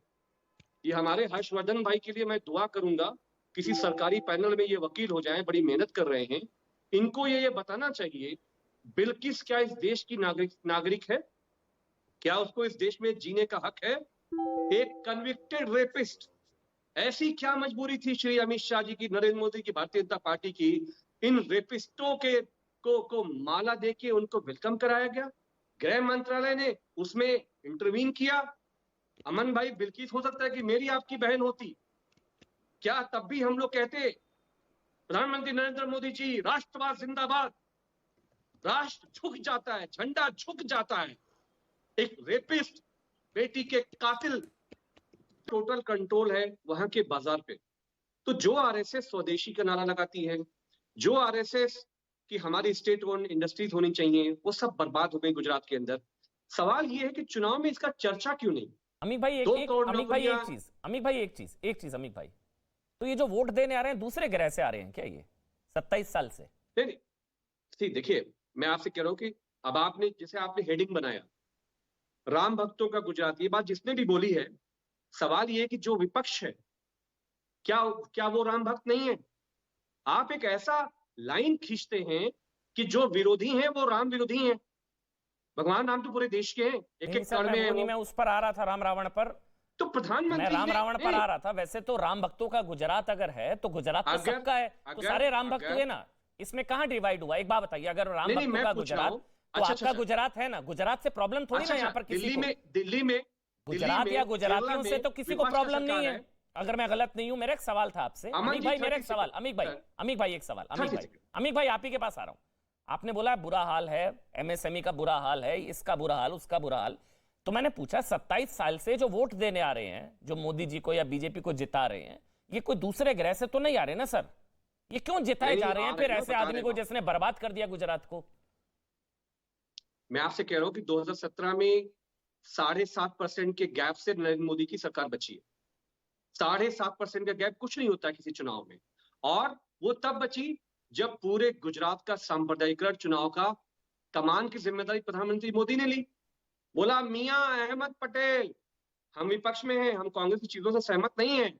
ये हमारे हर्षवर्धन भाई के लिए मैं दुआ करूंगा, किसी सरकारी पैनल में ये वकील हो जाएं, बड़ी मेहनत कर रहे हैं। इनको ये बताना चाहिए, बिल्किस क्या इस देश की नागरिक है? क्या उसको इस देश में जीने का हक है? एक कन्विक्टेड रेपिस्ट, ऐसी क्या मजबूरी थी श्री अमित शाह जी की, नरेंद्र मोदी की, भारतीय जनता पार्टी की, इन रेपिस्टों के को माला देके उनको वेलकम कराया गया? गृह मंत्रालय ने उसमें इंटरवीन किया। अमन भाई, बिल्किस हो सकता है कि मेरी आपकी बहन होती, क्या तब भी हम लोग कहते प्रधानमंत्री नरेंद्र मोदी जी राष्ट्रवाद जिंदाबाद? राष्ट्र झुक जाता है, झंडा झुक जाता है। एक रेपिस्ट, बेटी के कातिल, टोटल कंट्रोल है वहां के बाजार पे। तो जो आरएसएस स्वदेशी का नारा लगाती है, जो आरएसएस कि हमारी स्टेट ओन इंडस्ट्रीज होनी चाहिए, वो सब बर्बाद हो गई गुजरात के अंदर। सवाल ये है कि चुनाव में इसका चर्चा क्यों नहीं? अमित भाई एक चीज अमित भाई, तो ये जो वोट देने आ रहे हैं दूसरे ग्रह से आ रहे हैं क्या? ये 27 साल से नहीं, देखिए, मैं आपसे कह रहा हूं कि अब आपने, जैसे आपने हेडिंग बनाया राम भक्तों का गुजरात, ये बात जिसने भी बोली है, सवाल ये है कि जो विपक्ष है, क्या वो राम भक्त नहीं है? आप एक ऐसा लाइन खींचते हैं कि जो विरोधी हैं वो राम विरोधी हैं। भगवान राम तो पूरे देश के हैं, एक कण में मैं उस पर आ रहा था, राम रावण पर। तो प्रधानमंत्री, मैं राम रावण पर आ रहा था। वैसे तो राम भक्तों का गुजरात अगर है तो गुजरात तो सबका है, तो सारे राम भक्त हुए ना, इसमें कहां डिवाइड हुआ? एक बात बताइए, अगर राम भक्तों का गुजरात तो आपका गुजरात है ना, गुजरात से प्रॉब्लम थोड़ी ना यहाँ पर किसी को। दिल्ली में गुजरात या गुजरातियों से तो किसी को प्रॉब्लम नहीं है, अगर मैं गलत नहीं हूं। मेरा एक सवाल था आपसे अमित भाई, मेरा एक सवाल, अमित भाई एक सवाल, अमित भाई आप ही के पास आ रहा हूं। आपने बोला बुरा हाल है, एमएसएमई का बुरा हाल है, इसका बुरा हाल, उसका बुरा हाल। तो मैंने पूछा 27 साल से जो वोट देने आ रहे हैं, जो मोदी जी को या बीजेपी को जिता रहे हैं, ये कोई दूसरे ग्रह से तो नहीं आ रहे ना सर? ये क्यों जिताए जा रहे हैं फिर ऐसे आदमी को जिसने बर्बाद कर दिया गुजरात को? मैं आपसे कह रहा हूं कि 2017 में 7.5% के गैप से नरेंद्र मोदी की सरकार बची है। 7.5% का गैप कुछ नहीं होता किसी चुनाव में, और वो तब बची जब पूरे गुजरात का सांप्रदायिकरण चुनाव का कमान की जिम्मेदारी प्रधानमंत्री मोदी ने ली। बोला मियां अहमद पटेल, हम विपक्ष में हैं, हम कांग्रेस की चीजों से सहमत नहीं हैं,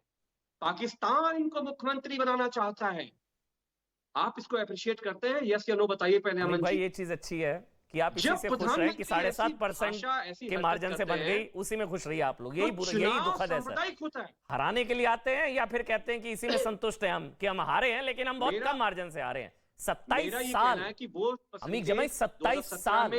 पाकिस्तान इनको मुख्यमंत्री बनाना चाहता है। आप इसको अप्रिशिएट करते हैं? यस या नो बताइए पहले अमित अमन भाई, जी। ये चीज अच्छी है कि आप इसी जब से खुश रहे कि प्रधानमंत्री 7.5% ऐसी के हरकत मार्जिन से करते बन गई, हैं, उसी में खुश रहिए आप लोग। यही तो यही चुनाव दुखद है सर। सांप्रदायिक होता है। हराने के लिए आते हैं या फिर कहते हैं कि इसी में संतुष्ट हैं हम कि हम हारे हैं लेकिन हम बहुत मेरा- कम मार्जिन से हारे हैं। मेरा 27 ये साल कहना है कि वो अमीक जमाई 27 साल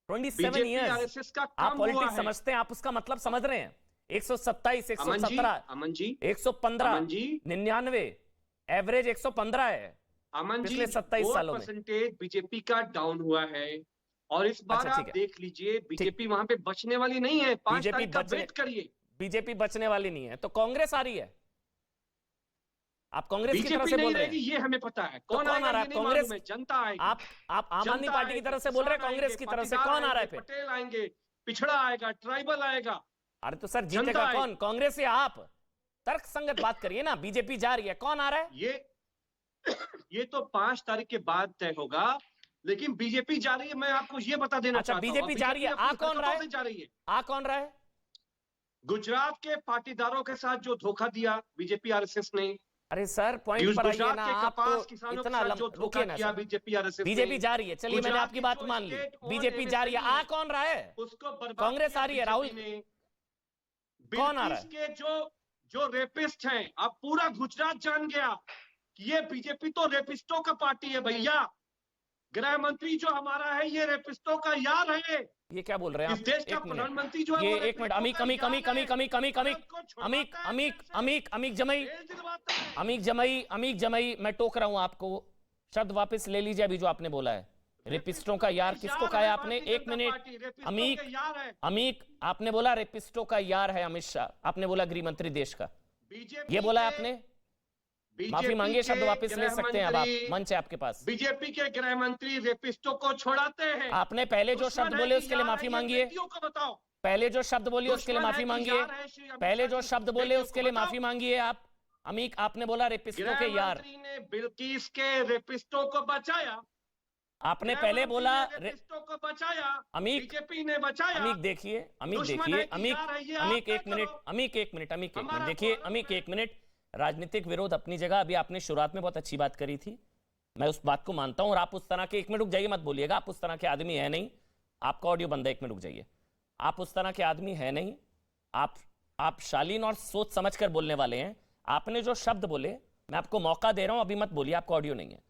27 बीजेपी ईयर्स। आरएसएस का आप काम हुआ पॉलिटिक्स है। समझते हैं, आप उसका मतलब समझ रहे हैं। 127, अमन जी, 117, अमन जी, 115, अमन जी, 99, एवरेज 115 है अमन जी, पिछले 27 सालों में। परसेंटेज बीजेपी का डाउन हुआ है और इस बार अच्छा, ठीक आप है। देख लीजिए बीजेपी वहां पे बचने वाली नहीं है। 5 बीजेपी तारीख का बचने- वेट करिए। बीजेपी बचने वाली नहीं है तो कांग्रेस आ रही है। आप कांग्रेस की तरफ बीजेपी से नहीं बोल रहे रहेगी हैं। ये हमें पता है। तो कौन कौन आ आएगा रहा ये है? नहीं कांग्रेस? मालूम है। जनता आएगी। आप आम जनता आदमी पार्टी की आएगी, तरफ से बोल रहे हैं, किसान कांग्रेस आएंगे, की तरफ से पाटीदार कौन आ रहा है आएंगे, फिर? पटेल आएंगे, पिछड़ा आएगा, ट्राइबल आएगा। अरे तो सर जनता जीतेगा आएगी। कौन, कांग्रेस या आप? तर्क संगत बात करिए ना। बीजेपी जा रही है, कौन आ रहा है? ये तो 5 तारीख के बाद तय होगा, लेकिन बीजेपी जा रही है। मैं आपको ये बता देना अच्छा, चाहता हूं। बीजेपी जा रही है, अपनी आ कौन रहा है? हरकतों से जा रही है। आ कौन रहा है? गुजरात के पाटीदारों के साथ जो धोखा दिया बीजेपी आरएसएस ने, अरे सर पॉइंट पर आइए गुजरात ना। के आप कपास तो किसानों के इतना साथ जो रुकिए धोखा ना किया सर। बीजेपी आरएसएस ने, बीजेपी जा रही है, चलिए मैंने गुजरात आपकी की बात जो मान ली। स्टेट ओन बीजेपी जा रही है, आ MSME कौन रहा है? उसको बर्बाद कांग्रेस किया आ रही है, बीजेपी राहुल। ने। कौन आ रहा है? बिल्किस के जो रेपिस्ट हैं, अब पूरा गुजरात जान गया कि ये बीजेपी तो रेपिस्टों का पार्टी है भैया। गृह मंत्री जो हमारा है ये रेपिस्टों का यार है। ये क्या बोल रहे हैं इस आप? देश का एक मिनट, प्रधानमंत्री जो है ये वो एक मिनट, रेपिस्टों अमीक का अमीक यार अमीक है। अमीक अमीक अमीक अमीक उसको छुड़वाता अमीक है अमीक जेल से। अमीक अमीक जमई जेल दिलवाता है। अमीक जमई मैं टोक रहा हूं आपको। शब्द वापस ले लीजिए अभी जो आपने बोला है। रेपिस्टों का यार किसको कहा है आपने? एक मिनट अमीक अमीक, आपने बोला रेपिस्टों का यार है अमित शाह, आपने बोला गृह मंत्री देश का, ये बोला है आपने। माफी मांगिए, शब्द वापस ले सकते हैं अब आप, मंच है आपके पास। बीजेपी के गृह मंत्री रेपिस्टों को छोड़ाते हैं। आपने पहले जो शब्द बोले उसके लिए माफी मांगिए। को बताओ। पहले जो शब्द बोले उसके लिए माफी मांगिए। पहले जो शब्द बोले उसके लिए माफी मांगिए आप। अमीक, आपने बोला रेपिस्टों के यार, गृह मंत्री ने बिल्किस के रेपिस्टों को बचाया। आपने पहले बोला रेपिस्टों को बचाया। अमीक, बीजेपी ने बचाया। अमीक देखिए, अमीक दुश्मन देखिए, है कि अमीक यार है, ये अमीक आप एक तय मिनट, करो। अमीक एक मिनट, अमीक एक मिनट हमारा देखिए, तो अमीक एक मिनट। राजनीतिक विरोध अपनी जगह, अभी आपने शुरुआत में बहुत अच्छी बात करी थी, मैं उस बात को मानता हूं। और आप उस तरह के, एक मिनट रुक जाइए, मत बोलिएगा, आप उस तरह के आदमी है नहीं। आपका ऑडियो बंद है, एक मिनट रुक जाइए। आप उस तरह के आदमी है नहीं। आप शालीन और सोच समझ कर बोलने वाले हैं। आपने जो शब्द बोले, मैं आपको मौका दे रहा हूं, अभी मत बोलिए, आपका ऑडियो नहीं है।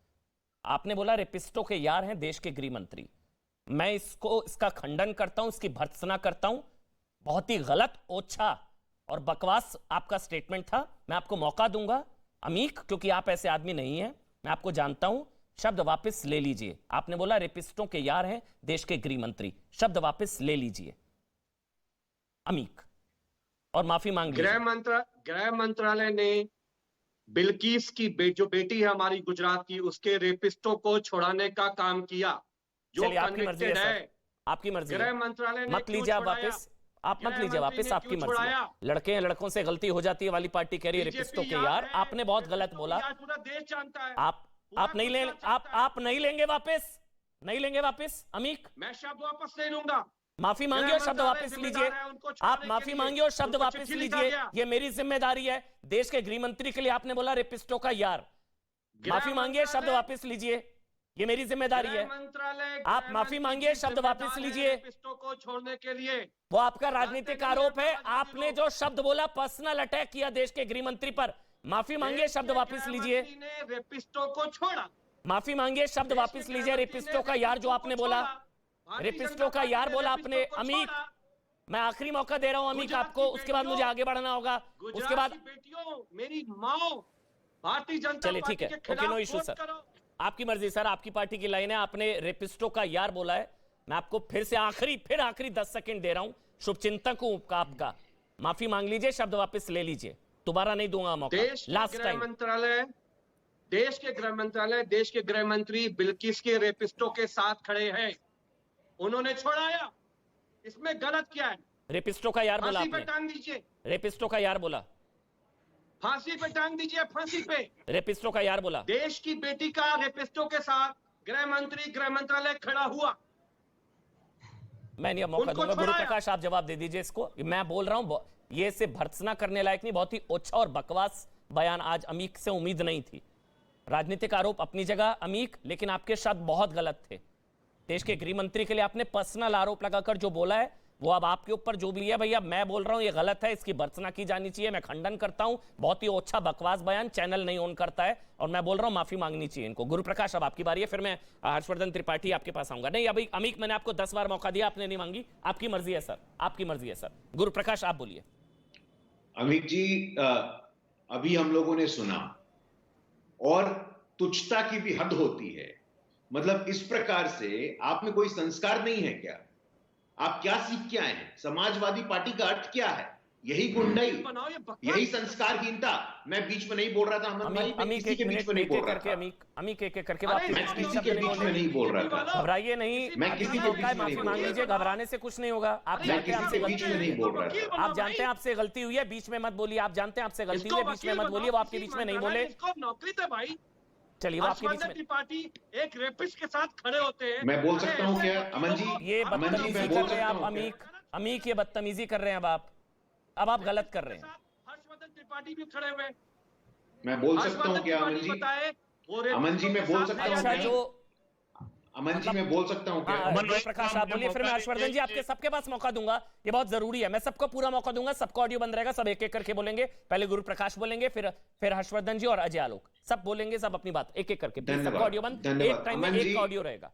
आपने बोला रेपिस्टों के यार हैं देश के गृह मंत्री। मैं इसका खंडन करता हूं, इसकी भर्त्सना करता हूं। बहुत ही गलत, ओछा और बकवास आपका स्टेटमेंट था। मैं आपको मौका दूंगा अमीक, क्योंकि आप ऐसे आदमी नहीं हैं, मैं आपको जानता हूं। शब्द वापस ले लीजिए। आपने बोला रेपिस्टों के यार हैं देश के गृह मंत्री, शब्द वापस ले लीजिए अमीक, और माफी मांग लीजिए। गृह मंत्रालय ने बिल्किस की जो बेटी है हमारी गुजरात की, उसके रेपिस्टों को छुड़ाने का काम किया। जो चलिए, आपकी मर्जी है सर, आपकी मर्जी गृह है। मंत्रालय ने मत लीजिए आप वापस, आप मत लीजिए वापस, आपकी मर्जी है। लड़के हैं, लड़कों से गलती हो जाती है वाली पार्टी कह रही है रेपिस्टों के यार। आपने बहुत गलत बोला। पूरा देश जानता है। आप नहीं ले, आप नहीं लेंगे वापस, नहीं लेंगे वापस अमीक। मैं शब्द वापस ले लूंगा। माफी मांगिए और शब्द वापस लीजिए। आप माफी मांगिए और शब्द वापस लीजिए, ये मेरी जिम्मेदारी है। देश के गृह मंत्री के लिए आपने बोला रेपिस्टों का यार। माफी मांगिए, शब्द वापस लीजिए, ये मेरी जिम्मेदारी है। आप माफी मांगिए, शब्द वापस लीजिए। को छोड़ने के लिए वो आपका राजनीतिक आरोप है। आपने जो शब्द बोला, पर्सनल अटैक किया देश के गृह मंत्री पर। माफी मांगिए, शब्द वापस लीजिए। रेपिस्टों को छोड़ा। माफी मांगिए, शब्द वापस लीजिए। रेपिस्टों का यार जो आपने बोला, रेपिस्टों का यार बोला आपने अमीक। मैं आखिरी मौका दे रहा हूं अमीक आपको, उसके बाद मुझे आगे बढ़ना होगा। उसके बाद बेटियों, मेरी माँ भारतीय जनता चलिए ठीक है, ओके, नो इशू सर, आपकी मर्जी सर, आपकी पार्टी की लाइन है। आपने रेपिस्टों का यार बोला है। मैं आपको फिर से आखिरी 10 सेकंड दे रहा हूं। शुभचिंतक हूं आपका। माफी मांग लीजिए, शब्द वापस ले लीजिए, दोबारा नहीं दूंगा मौका। Last time. देश के गृह मंत्रालय, देश के गृह मंत्री बिल्किस के रेपिस्टों के साथ खड़े हैं। उन्होंने छोड़ाया, इसमें गलत क्या है? रेपिस्टों का यार बोला फांसी पे आपने। टांग दीजिए, रेपिस्टों का यार बोला, फांसी पे टांग दीजिए, फांसी पे। रेपिस्टों का यार बोला। देश की बेटी का रेपिस्टों के साथ गृह मंत्री, गृह मंत्रालय खड़ा हुआ। मैं नहीं अब मौका उनको दूंगा। गुरु छोड़ाया। प्रकाश आप जवाब दे दीजिए इसको। मैं बोल रहा हूं ये से भर्त्सना करने लायक नहीं, बहुत ही ओछा और बकवास बयान आज अमीक से उम्मीद नहीं थी। राजनीतिक आरोप अपनी जगह अमीक, लेकिन आपके शब्द बहुत गलत थे। देश के गृह मंत्री के लिए आपने पर्सनल आरोप लगाकर जो बोला है वो अब आपके ऊपर जो भी है भैया, मैं बोल रहा हूं ये गलत है, इसकी भर्त्सना की जानी चाहिए। मैं खंडन करता हूं, बहुत ही ओछा बकवास बयान, चैनल नहीं ऑन करता है और मैं बोल रहा हूं माफी मांगनी चाहिए इनको। गुरु प्रकाश अब आपकी बारी है, फिर मैं हर्षवर्धन त्रिपाठी आपके पास आऊंगा। नहीं अभी अमीक मैंने आपको 10 बार मौका दिया, आपने नहीं मांगी, आपकी मर्जी है सर, आपकी मर्जी है सर। गुरु प्रकाश आप बोलिए। अमित जी, अभी हम लोगों ने सुना, और तुच्छता की भी हद होती है। मतलब इस प्रकार से आप में कोई संस्कार नहीं है क्या? आप क्या सीख के आए हैं? समाजवादी पार्टी का अर्थ क्या है? यही गुंडाई, यही संस्कारहीनता। मैं बीच में नहीं बोल रहा था अमन भाई, मैं किसी के बीच में नहीं बोल रहा था। अमीक एक करके मैं किसी के बीच में नहीं बोल रहा था। घबराइए नहीं, मैं किसी के बीच में माफी नहीं मांग बोल लीजिए, रहा घबराने से कुछ नहीं होगा। आप मैं जानते हैं किसी आपसे के बीच गलती में हुई नहीं बोल रहा था। है, आप जानते हैं आपसे गलती हुई है, बीच में मत बोलिए। आप जानते हैं आपसे गलती हुई है, बीच में मत बोलिए। वो आपके बीच में नहीं बोले, नौकरी थे भाई। चलिए वो आपके बीच में। त्रिपाठी एक रेपिस्ट के साथ खड़े होते हैं। मैं बोल सकता हूँ क्या अमन जी? ये अमन जी, बदतमीजी मैं कर बोल रहे हैं सकता आप हूँ क्या? अमीक, ये बदतमीजी कर रहे हैं अब आप गलत कर रहे हैं। हर्षवर्धन त्रिपाठी भी खड़े हुए। मैं बोल सकता हूँ क्या अमन जी? अमन जी मैं बोल सकता हूँ अच्छा क्या? जो अमन जी मैं बोल सकता हूँ क्या? गुरु प्रकाश आप बोलिए, फिर मैं हर्षवर्धन जी आपके सबके पास मौका दूंगा, ये बहुत जरूरी है। मैं सबको पूरा मौका दूंगा, सबका ऑडियो बंद रहेगा, सब एक एक करके बोलेंगे। पहले गुरु प्रकाश बोलेंगे, फिर हर्षवर्धन जी और अजय आलोक, सब बोलेंगे, सब अपनी बात एक एक करके। सबका ऑडियो बंद, एक टाइम में एक ऑडियो रहेगा।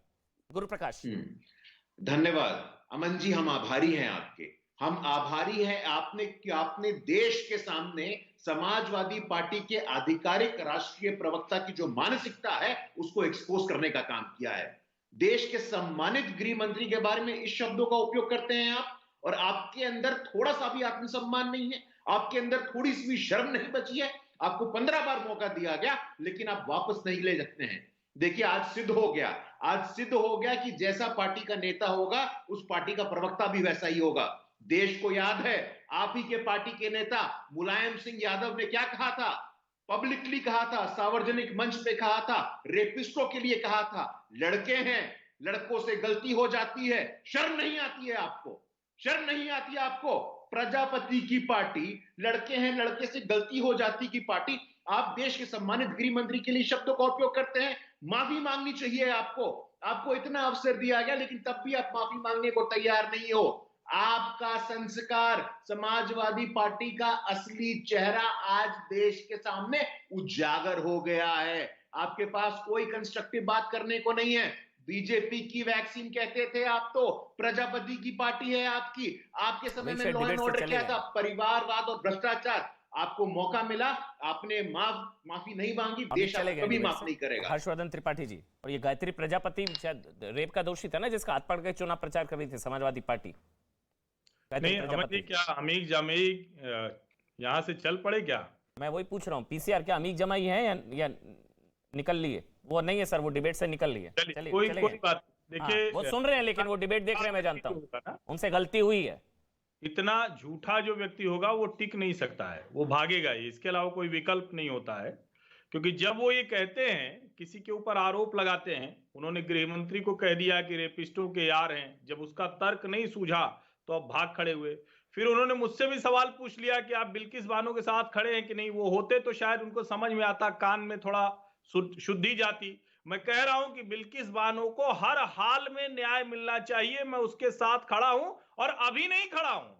गुरु प्रकाश धन्यवाद अमन जी, हम आभारी हैं आपके। हम आभारी हैं आपने देश के सामने समाजवादी पार्टी के आधिकारिक राष्ट्रीय प्रवक्ता की जो मानसिकता है उसको एक्सपोज करने का काम किया है। देश के सम्मानित गृह मंत्री के बारे में इस शब्दों का उपयोग करते हैं आप, और आपके अंदर थोड़ा सा भी आत्मसम्मान नहीं है, आपके अंदर थोड़ी सी भी शर्म नहीं बची है। आपको 15 बार मौका दिया गया, लेकिन आप वापस नहीं ले सकते हैं। देखिए आज सिद्ध हो गया कि जैसा पार्टी का नेता होगा उस पार्टी का प्रवक्ता भी वैसा ही होगा। देश को याद है आप ही के पार्टी के नेता मुलायम सिंह यादव ने क्या कहा था, पब्लिकली कहा था, सार्वजनिक मंच पे कहा था, रेपिस्टों के लिए कहा था, लड़के हैं, लड़कों से गलती हो जाती है, शर्म नहीं आती है आपको? शर्म नहीं आती है आपको? प्रजापति की पार्टी, लड़के हैं, लड़के से गलती हो जाती की पार्टी, आप देश के सम्मानित गृह मंत्री के लिए शब्दों का उपयोग करते हैं। माफी मांगनी चाहिए आपको इतना अवसर दिया गया, लेकिन तब भी आप माफी मांगने को तैयार नहीं हो। आपका संस्कार, समाजवादी पार्टी का असली चेहरा आज देश के सामने उजागर हो गया है। आपके पास कोई कंस्ट्रक्टिव बात करने को नहीं है। बीजेपी की वैक्सीन कहते थे आप, तो प्रजापति की पार्टी है आपके समय में लॉ एंड ऑर्डर क्या था? परिवारवाद और भ्रष्टाचार। आपको मौका मिला, आपने माफी नहीं मांगी, देश आपको कभी माफ नहीं करेगा। हर्षवर्धन त्रिपाठी जी, और ये गायत्री प्रजापति रेप का दोषी था ना, जिसका हाथ पकड़ के चुनाव प्रचार कर रही थी समाजवादी पार्टी। नहीं अमित जी, क्या अमीक जमाई यहाँ से चल पड़े क्या? मैं वही पूछ रहा हूँ, पीसीआर क्या अमीक जमाई है या निकल लिए? वो नहीं है सर, वो डिबेट से निकल लिए। चलिए कोई बात देखिए, वो सुन रहे हैं लेकिन वो डिबेट देख रहे हैं, मैं जानता हूँ उनसे गलती हुई है। इतना झूठा जो व्यक्ति होगा वो टिक नहीं सकता है, वो भागेगा ही, इसके अलावा कोई विकल्प नहीं होता है। क्योंकि जब वो ये कहते हैं, किसी के ऊपर आरोप लगाते हैं, उन्होंने गृह मंत्री को कह दिया कि रेपिस्टों के यार हैं, जब उसका तर्क नहीं सूझा तो अब भाग खड़े हुए। फिर उन्होंने मुझसे भी सवाल पूछ लिया कि आप बिल्किस बानो के साथ खड़े हैं कि नहीं। वो होते तो शायद उनको समझ में आता, कान में थोड़ा शुद्धि जाती। मैं कह रहा हूं कि बिल्किस बानो को हर हाल में न्याय मिलना चाहिए, मैं उसके साथ खड़ा हूं और अभी नहीं खड़ा हूं,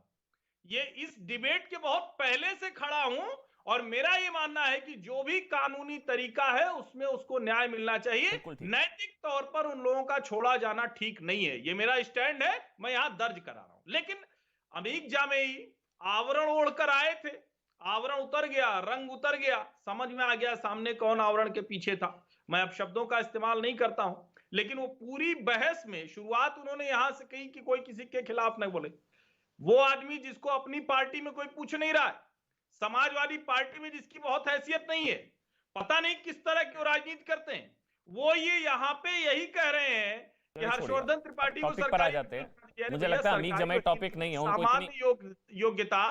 ये इस डिबेट के बहुत पहले से खड़ा हूं। और मेरा ये मानना है कि जो भी कानूनी तरीका है उसमें उसको न्याय मिलना चाहिए। नैतिक तौर पर उन लोगों का छोड़ा जाना ठीक नहीं है, ये मेरा स्टैंड है, मैं यहां दर्ज करा रहा हूं। लेकिन अमीक जामेई आवरण ओढ़कर आए थे, आवरण उतर गया, रंग उतर गया, समझ में आ गया सामने कौन आवरण के पीछे था। मैं अब शब्दों का इस्तेमाल नहीं करता हूं, लेकिन वो पूरी बहस में शुरुआत उन्होंने यहां से कही कि कोई किसी के खिलाफ नहीं बोले। वो आदमी जिसको अपनी पार्टी में कोई पूछ नहीं रहा है, समाजवादी पार्टी में जिसकी बहुत हैसियत नहीं है, पता नहीं किस तरह की राजनीति करते हैं, वो ये यहाँ पे यही कह रहे हैं कि हर्षवर्धन त्रिपाठी को टॉपिक पर आ जाते हैं। मुझे लगता है अमीक जमाई टॉपिक नहीं है, सामान्य योग्यता,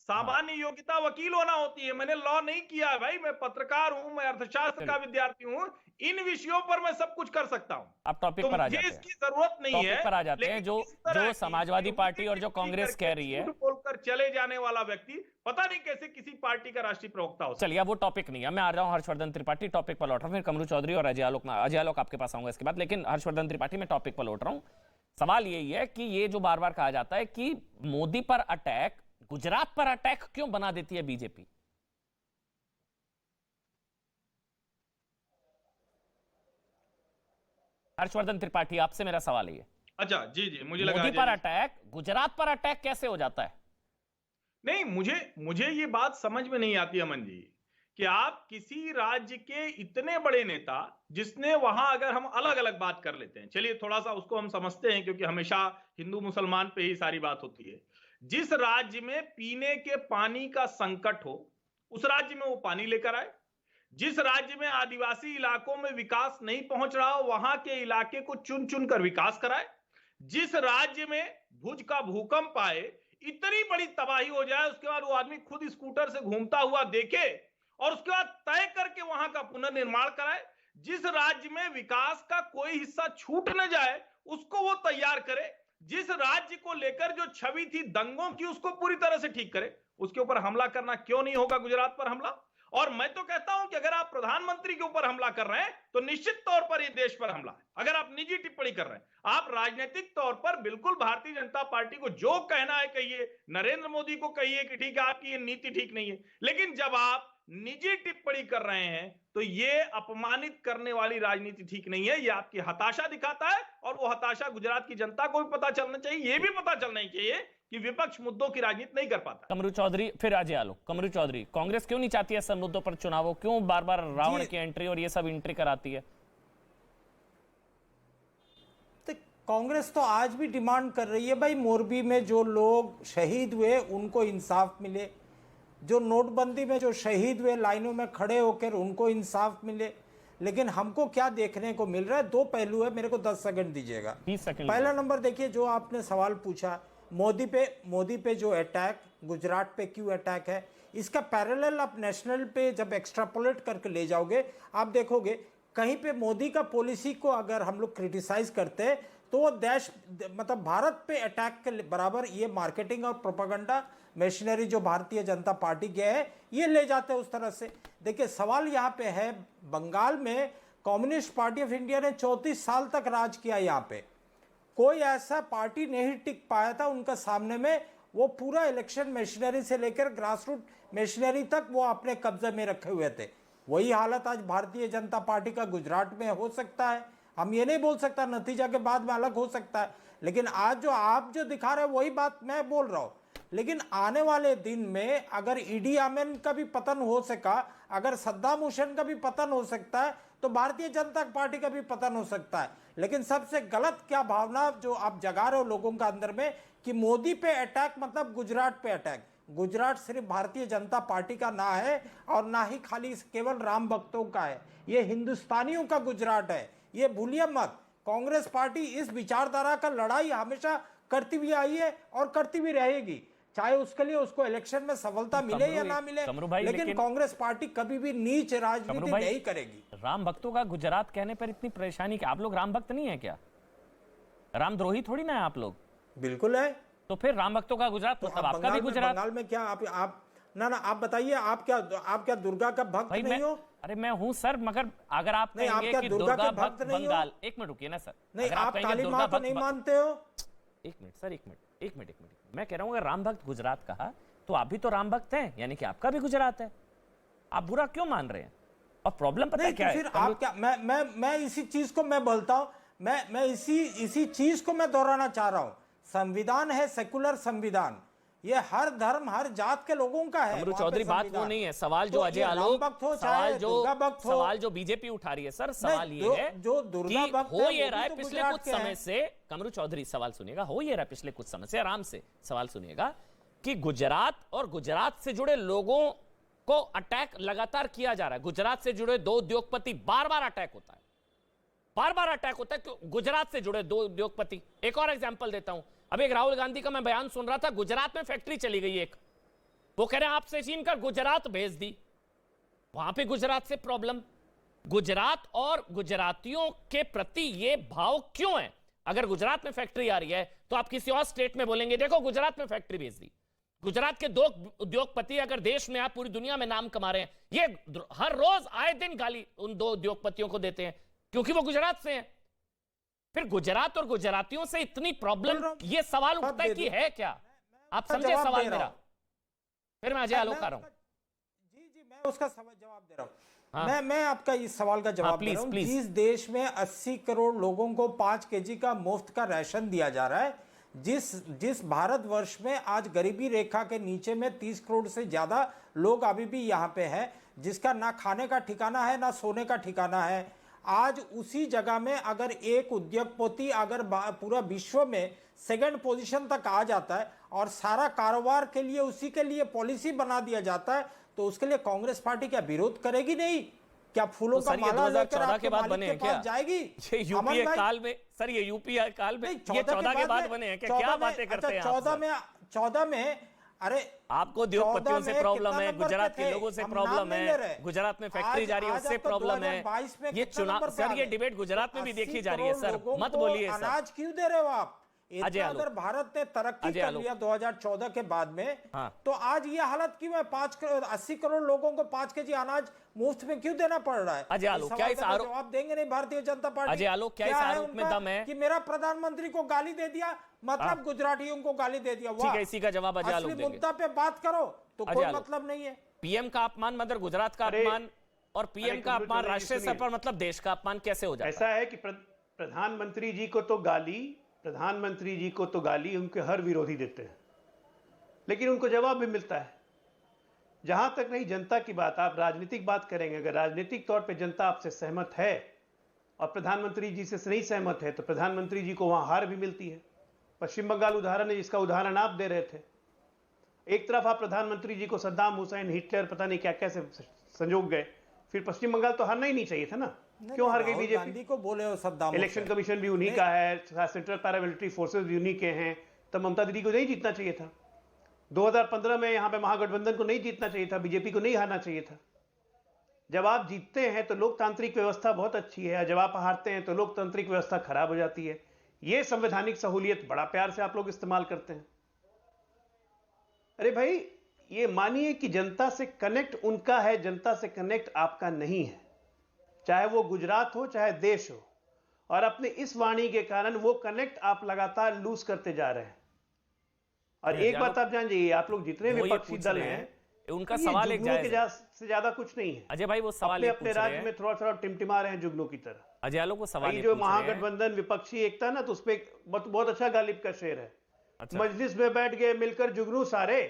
सामान्य योग्यता वकील होना होती है। मैंने लॉ नहीं किया है भाई, मैं पत्रकार हूं, मैं अर्थशास्त्र का विद्यार्थी हूं, इन विषयों पर मैं सब कुछ कर सकता हूं। अब टॉपिक तो पर आ मुझे जाते हैं, इसकी जरूरत नहीं है। टॉपिक पर आ जाते हैं। लेकिन जो इस तरह जो की समाजवादी झूठी पार्टी और जो टिप्पणी कांग्रेस करके कह रही है, झूठ बोलकर चले जाने वाला व्यक्ति पता नहीं कैसे किसी पार्टी का राष्ट्रीय प्रवक्ता हो सकता है। चलिए अब वो टॉपिक नहीं है, मैं आ रहा हूं हर्षवर्धन त्रिपाठी, टॉपिक पर लौट रहा हूं, फिर कमरू चौधरी और अजय आलोक आपके पास आऊंगा इसके बाद। लेकिन हर्षवर्धन त्रिपाठी, मैं टॉपिक पर लौट रहा हूं। सवाल यही है कि ये जो बार बार कहा जाता है कि मोदी पर अटैक गुजरात पर अटैक क्यों बना देती है बीजेपी? हर्षवर्धन त्रिपाठी, आपसे मेरा सवाल है। अच्छा, जी जी, मुझे लगा मोदी पर अटैक गुजरात पर अटैक कैसे हो जाता है? नहीं, मुझे ये बात समझ में नहीं आती अमन जी, कि आप किसी राज्य के इतने बड़े नेता, जिसने वहां, अगर हम अलग अलग बात कर लेते हैं, चलिए थोड़ा सा उसको हम समझते हैं, क्योंकि हमेशा हिंदू मुसलमान पे ही सारी बात होती है। जिस राज्य में पीने के पानी का संकट हो, उस राज्य में वो पानी लेकर आए। जिस राज्य में आदिवासी इलाकों में विकास नहीं पहुंच रहा हो, वहां के इलाके को चुन चुन कर विकास कराए। जिस राज्य में भुज का भूकंप आए, इतनी बड़ी तबाही हो जाए, उसके बाद वो आदमी खुद स्कूटर से घूमता हुआ देखे और उसके बाद तय करके वहां का पुनर्निर्माण कराए। जिस राज्य में विकास का कोई हिस्सा छूट न जाए, उसको वो तैयार करे। जिस राज्य को लेकर जो छवि थी दंगों की, उसको पूरी तरह से ठीक करे। उसके ऊपर हमला करना क्यों नहीं होगा, गुजरात पर हमला? और मैं तो कहता हूं कि अगर आप प्रधानमंत्री के ऊपर हमला कर रहे हैं, तो निश्चित तौर पर यह देश पर हमला है। अगर आप निजी टिप्पणी कर रहे हैं, आप राजनीतिक तौर पर बिल्कुल भारतीय जनता पार्टी को जो कहना है कहिए, नरेंद्र मोदी को कहिए कि ठीक है, आपकी ये नीति ठीक नहीं है। लेकिन जब आप निजी टिप्पणी कर रहे हैं, तो ये अपमानित करने वाली राजनीति ठीक नहीं है। ये आपकी हताशा दिखाता है, और वो हताशा गुजरात की जनता को भी पता चलना चाहिए। ये भी पता चलना चाहिए कि विपक्ष मुद्दों की राजनीति नहीं कर पाता। कमरू चौधरी, फिर अजय आलोक। कमरू चौधरी, कांग्रेस क्यों नहीं चाहती है सब मुद्दों पर चुनाव? क्यों बार बार रावण की एंट्री और ये सब एंट्री कराती है? तो कांग्रेस तो आज भी डिमांड कर रही है भाई, मोरबी में जो लोग शहीद हुए उनको इंसाफ मिले, जो नोटबंदी में जो शहीद हुए लाइनों में खड़े होकर उनको इंसाफ मिले। लेकिन हमको क्या देखने को मिल रहा है? दो पहलू है, मेरे को 10 सेकंड दीजिएगा। 20 सेकंड। पहला नंबर देखिए, जो आपने सवाल पूछा मोदी पे जो अटैक, गुजरात पे क्यों अटैक है, इसका पैरेलल आप नेशनल पे जब एक्स्ट्रापोलेट करके ले जाओगे, आप देखोगे कहीं पे मोदी का पॉलिसी को अगर हम लोग क्रिटिसाइज करते हैं, तो वो देश मतलब भारत पे अटैक के बराबर ये मार्केटिंग और प्रोपेगेंडा मशीनरी जो भारतीय जनता पार्टी के है, ये ले जाते हैं उस तरह से। देखिए सवाल यहाँ पे है, बंगाल में कम्युनिस्ट पार्टी ऑफ इंडिया ने 34 साल तक राज किया। यहाँ पे कोई ऐसा पार्टी नहीं टिक पाया था उनका सामने में। वो पूरा इलेक्शन मशीनरी से लेकर ग्रासरूट मशीनरी तक वो अपने कब्जे में रखे हुए थे। वही हालत आज भारतीय जनता पार्टी का गुजरात में हो सकता है। हम ये नहीं बोल सकता, नतीजा के बाद में अलग हो सकता है, लेकिन आज जो आप जो दिखा रहे हो वही बात मैं बोल रहा हूँ। लेकिन आने वाले दिन में अगर ईडी अमीन का भी पतन हो सका, अगर सद्दाम हुसैन का भी पतन हो सकता है, तो भारतीय जनता पार्टी का भी पतन हो सकता है। लेकिन सबसे गलत क्या भावना जो आप जगा रहे हो लोगों का अंदर में कि मोदी पे अटैक मतलब गुजरात पे अटैक। गुजरात सिर्फ भारतीय जनता पार्टी का ना है और ना ही खाली केवल राम भक्तों का है, ये हिंदुस्तानियों का गुजरात है। ये भूलिए मत, कांग्रेस पार्टी इस विचारधारा का लड़ाई हमेशा करती हुई आई है और करती भी रहेगी, चाहे उसके लिए उसको इलेक्शन में सफलता मिले या ना मिले। लेकिन कांग्रेस पार्टी कभी भी नीच राजनीति नहीं करेगी। राम भक्तों का गुजरात कहने पर इतनी परेशानी क्या? आप लोग राम भक्त नहीं है क्या? रामद्रोही थोड़ी ना है आप लोग? बिल्कुल है। तो फिर राम भक्तों का गुजरात मतलब आपका भी गुजरात? बंगाल में क्या आप ना आप बताइए, आप क्या दुर्गा का भक्त नहीं हो? अरे मैं हूं सर, मगर अगर आप कहेंगे कि दुर्गा भक्त बंगाल, एक मिनट रुकिए ना सर। नहीं, आप काली मां तो नहीं मानते हो? एक मिनट सर, एक मिनट। मैं कह रहा हूं अगर राम भक्त गुजरात कहा, तो आप भी तो राम भक्त हैं, यानी कि आपका भी गुजरात है। आप बुरा क्यों मान रहे हैं? और प्रॉब्लम पता है क्या है? फिर आप क्या, मैं इसी चीज को मैं बोलता हूं, मैं इसी चीज को मैं दोहराना चाह रहा हूं। संविधान है सेकुलर संविधान, ये हर धर्म हर जात के लोगों का है। कमरू चौधरी, बात वो नहीं है। सवाल जो अजय आलोक, सवाल जो बीजेपी उठा रही है सर, सवाल ये है जो दुर्गा भक्त हो ये रहा है पिछले कुछ समय से। कमरू चौधरी सवाल सुनिएगा, हो ये रहा है पिछले कुछ समय से, आराम से सवाल सुनिएगा, कि गुजरात और गुजरात से जुड़े लोगों को अटैक लगातार किया जा रहा है। गुजरात से जुड़े 2 उद्योगपति, बार बार अटैक होता है, बार बार अटैक होता है। गुजरात से जुड़े 2 उद्योगपति। एक और एग्जांपल देता हूं, अब एक राहुल गांधी का मैं बयान सुन रहा था, गुजरात में फैक्ट्री चली गई एक, वो कह रहे हैं आपसे छीन कर गुजरात भेज दी। वहां पे गुजरात से प्रॉब्लम, गुजरात और गुजरातियों के प्रति ये भाव क्यों है? अगर गुजरात में फैक्ट्री आ रही है तो आप किसी और स्टेट में बोलेंगे देखो गुजरात में फैक्ट्री भेज दी। गुजरात के 2 उद्योगपति अगर देश में आप पूरी दुनिया में नाम कमा रहे हैं, ये हर रोज आए दिन गाली उन 2 उद्योगपतियों को देते हैं क्योंकि वो गुजरात से हैं। फिर गुजरात और गुजरातियों से इतनी प्रॉब्लम, ये सवाल उठता है कि है क्या? आप समझे सवाल मेरा? फिर मैं अजय आलोक आ रहा हूं। जी मैं उसका जवाब दे रहा हूं। हाँ। मैं आपका इस सवाल का जवाब दे रहा हूं। जिस देश में 80 करोड़ लोगों को 5 केजी का मुफ्त का राशन दिया जा रहा है, जिस भारतवर्ष में आज गरीबी रेखा के नीचे में 30 करोड़ से ज्यादा लोग अभी भी यहां पे है, जिसका ना खाने का ठिकाना है ना सोने का ठिकाना है, आज उसी जगह में अगर एक उद्योगपति अगर पूरा विश्व में 2nd पोजीशन तक आ जाता है और सारा कारोबार के लिए उसी के लिए पॉलिसी बना दिया जाता है, तो उसके लिए कांग्रेस पार्टी क्या विरोध करेगी? नहीं। क्या फूलों का माला लेकर आपके मालिक के पास जाएगी? ये यूपीए काल में सर, ये यूपीए काल में, ये 14 के बाद बने हैं क्या बातें करते हैं? 14 में अरे आपको उद्योगपतियों से प्रॉब्लम है, गुजरात के लोगों से प्रॉब्लम है, गुजरात में फैक्ट्री जा रही है उससे प्रॉब्लम है। ये चुनाव सर, ये डिबेट गुजरात में भी देखी जा रही है सर, मत बोलिए सर। अनाज क्यों दे रहे हो आप? अगर भारत ने तरक्की कर लिया 2014 के बाद में, तो आज ये हालत क्यों है? 80 करोड़ लोगों को 5 केजी अनाज मुफ्त में क्यों देना पड़ रहा है? अजय आलोक, क्या इस आरोप जवाब देंगे नहीं भारतीय जनता पार्टी? अजय आलोक, क्या इस आरोप में दम है कि मेरा प्रधानमंत्री को गाली दे दिया, मतलब गुजरातियों को गाली दे दिया? ठीक है, इसी का जवाब अजय आलोक देंगे। मुद्दा पे बात करो तो कोई मतलब नहीं है। पीएम का अपमान मतलब गुजरात का अपमान, और पीएम का अपमान राष्ट्रीय स्तर पर मतलब देश का अपमान कैसे हो जाता है? ऐसा है कि प्रधानमंत्री जी को तो गाली उनके हर विरोधी देते हैं, लेकिन उनको जवाब भी मिलता है। जहां तक नहीं जनता की बात, आप राजनीतिक बात करेंगे, अगर राजनीतिक तौर पे जनता आपसे सहमत है और प्रधानमंत्री जी से नहीं सहमत है, तो प्रधानमंत्री जी को वहां हार भी मिलती है। पश्चिम बंगाल उदाहरण है जिसका उदाहरण आप दे रहे थे। एक तरफ आप प्रधानमंत्री जी को सद्दाम हुसैन, हिटलर, पता नहीं क्या कैसे संजोग गए, फिर पश्चिम बंगाल तो हारना ही नहीं चाहिए था ना, क्यों हार गई बीजेपी? गांधी को बोले हो सद्दाम। इलेक्शन कमीशन भी उन्हीं का है, सेंट्रल पैरामिलिट्री फोर्सेस भी उन्हीं के हैं, तो ममता दीदी को नहीं जीतना चाहिए था। 2015 में यहां पे महागठबंधन को नहीं जीतना चाहिए था, बीजेपी को नहीं हारना चाहिए था। जब आप जीतते हैं तो लोकतांत्रिक व्यवस्था बहुत अच्छी है, जब आप हारते हैं तो लोकतांत्रिक व्यवस्था खराब हो जाती है। यह संवैधानिक सहूलियत बड़ा प्यार से आप लोग इस्तेमाल करते हैं। अरे भाई, ये मानिए कि जनता से कनेक्ट उनका है, जनता से कनेक्ट आपका नहीं है, चाहे वो गुजरात हो चाहे देश हो, और अपने इस वाणी के कारण वो कनेक्ट आप लगातार लूज करते जा रहे हैं। और एक बात आप जान जाइए, आप लोग जितने विपक्षी दल हैं, उनका सवाल एक से ज्यादा कुछ नहीं है। अजय भाई, वो सवाल अपने राज्य में थोड़ा थोड़ा टिमटिमा रहे हैं जुगनू की तरह। अजय आलोक, वो सवाल जो महागठबंधन विपक्षी एकता ना, तो उसपे बहुत अच्छा गालिब का शेर है। मजलिस में बैठ गए मिलकर जुगनू सारे,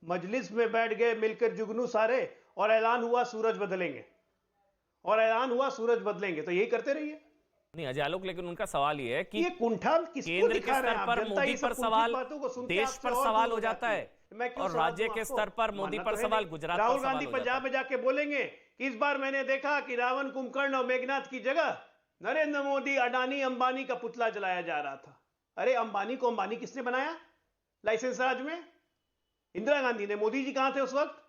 मजलिस में बैठ गए मिलकर जुगनू सारे, और ऐलान हुआ सूरज बदलेंगे, और ऐलान हुआ सूरज बदलेंगे। तो यही करते रहिए। नहीं अजय आलोक, लेकिन उनका सवाल ये है कि ये कुंठा केंद्र के स्तर पर मोदी पर सवाल, देश पर सवाल हो जाता है, और राज्य के स्तर पर मोदी पर सवाल, गुजरात पर सवाल हो जाता है। राहुल गांधी पंजाब में जाके बोलेंगे कि इस बार मैंने देखा कि रावण, कुंभकर्ण और मेघनाथ की जगह नरेंद्र मोदी, अडानी, अंबानी का पुतला जलाया जा रहा था। अरे अंबानी को अंबानी किसने बनाया लाइसेंस राज में? इंदिरा गांधी ने। मोदी जी कहां थे उस वक्त?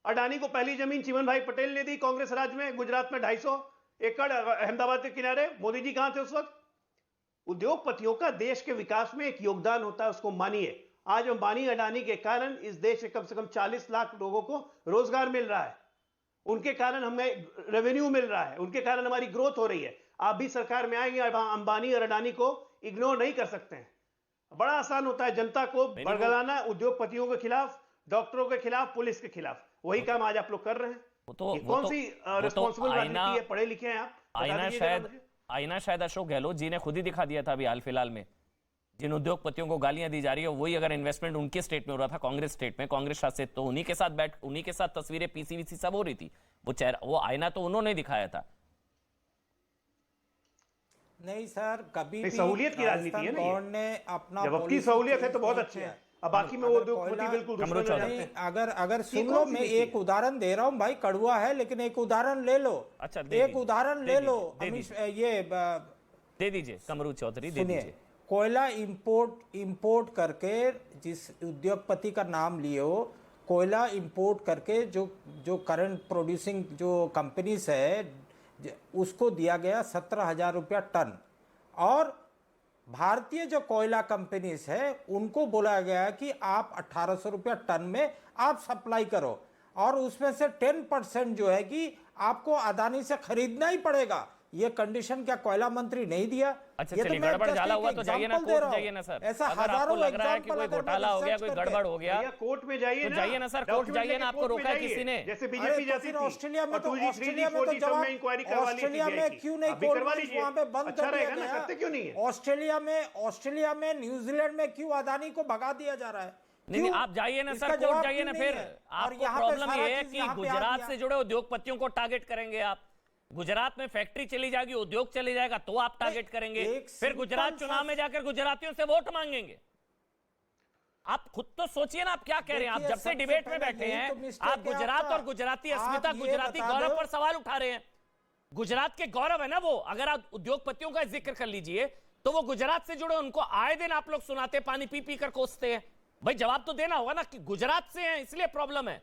अडानी को पहली जमीन चिमन भाई पटेल ने दी कांग्रेस राज में, गुजरात में 250 एकड़ अहमदाबाद के किनारे। मोदी जी कहां थे उस वक्त? उद्योगपतियों का देश के विकास में एक योगदान होता है, उसको मानिए। आज अंबानी, अडानी के कारण इस देश से कम 40 लाख लोगों को रोजगार मिल रहा है, उनके कारण हमें रेवेन्यू मिल रहा है, उनके कारण हमारी ग्रोथ हो रही है। आप भी सरकार में आएंगे, अंबानी और अडानी को इग्नोर नहीं कर सकते हैं। बड़ा आसान होता है जनता को बरगलाना, उद्योगपतियों के खिलाफ, डॉक्टरों के खिलाफ, पुलिस के खिलाफ। वही काम आज आप लोग कर रहे हैं। कौन सी रिस्पॉन्सिबल राजनीति है? पढ़े लिखे हैं आप? आईना शायद अशोक गहलोत जी ने खुद ही दिखा दिया था अभी हाल फिलहाल में। जिन उद्योगपतियों को गालियां दी जा रही है, वही अगर इन्वेस्टमेंट उनके स्टेट में हो रहा था, कांग्रेस स्टेट में, कांग्रेस शासित, तो उन्हीं के साथ तस्वीरें पीसीवीसी सब हो रही थी। वो चेहरा, वो आईना तो उन्होंने दिखाया था। नहीं सर, कभी भी सहूलियत की राजनीति है ना, ने अपना जब आपकी सहूलियत है तो बहुत अच्छे हैं। अब बाकी में वो बिल्कुल अगर सुन लो, मैं एक उदाहरण दे रहा हूं भाई, कड़वा है लेकिन एक उदाहरण ले लो। अच्छा, एक उदाहरण ले लो। ये दे दीजिए कमरू चौधरी, दे दीजिए। कोयला इंपोर्ट करके जिस उद्योगपति का नाम लिए हो, कोयला इंपोर्ट करके जो करंट प्रोड्यूसिंग जो कंपनीज है उसको दिया गया 17,000 रुपया टन, और भारतीय जो कोयला कंपनीज है उनको बोला गया कि आप 1,800 रुपया टन में आप सप्लाई करो, और उसमें से 10% जो है कि आपको अदानी से खरीदना ही पड़ेगा। ये कंडीशन क्या कोयला मंत्री नहीं दिया? अच्छा ये तो चलिए, मैं गड़बड़ just झाला एक हुआ तो जाइए ना example दे कोर्ट रहा हूं। जाइए ना सर। ऐसा अगर आपको हजारों लग रहा है कि example कोई अगर मैं घोटाला हो गया, research कोई करके- गड़बड़ हो गया, भैया कोर्ट में जाइए तो ना, जाइए ना सर, कोर्ट डॉक्यूमेंट जाइए ना, लेके आपको कोर्ट में रोका है जाइए। किसी ने? जैसे अरे बीजेपी तो जाती फिर थी ऑस्ट्रेलिया में और तो 2G, 3G, 4G सब में इंक्वायरी करवा ली ऑस्ट्रेलिया में क्यों नहीं अभी कोल्ड करवा माइंस लीजिए। वहां पे बंद अच्छा कर दिया रहेगा ना, गया? करते क्यों नहीं है? ऑस्ट्रेलिया में न्यूजीलैंड में क्यों अदानी को भगा दिया जा रहा है? नहीं नहीं, क्यों? आप जाइए ना इसका सर, कोर्ट जवाब जाइए क्यों ना। नहीं फिर है? और आपको यहाँ पे प्रॉब्लम सारा ये है चीज कि यहाँ पे आ गुजरात गया। से जुड़े उद्योगपतियों को टारगेट करेंगे आप। गुजरात में फैक्ट्री चली जाएगी, उद्योग चले जाएगा तो आप टारगेट करेंगे, एक फिर गुजरात simple चुनाव में सा- जाकर गुजरातियों से वोट मांगेंगे। आप खुद तो सोचिए ना, आप क्या कह रहे हैं। आप देखिए, जब से सबसे डिबेट में पहले बैठे यही हैं, तो mistake आप है गुजरात आपका। और गुजराती आप अस्मिता, ये गुजराती बता गौरव दो- पर सवाल उठा रहे हैं। गुजरात के गौरव है ना वो। अगर आप उद्योगपतियों का जिक्र कर लीजिए तो वो गुजरात से जुड़े, उनको आए दिन आप लोग सुनाते, पानी पी पी कर कोसते हैं। भाई जवाब तो देना होगा ना कि गुजरात से हैं इसलिए प्रॉब्लम है,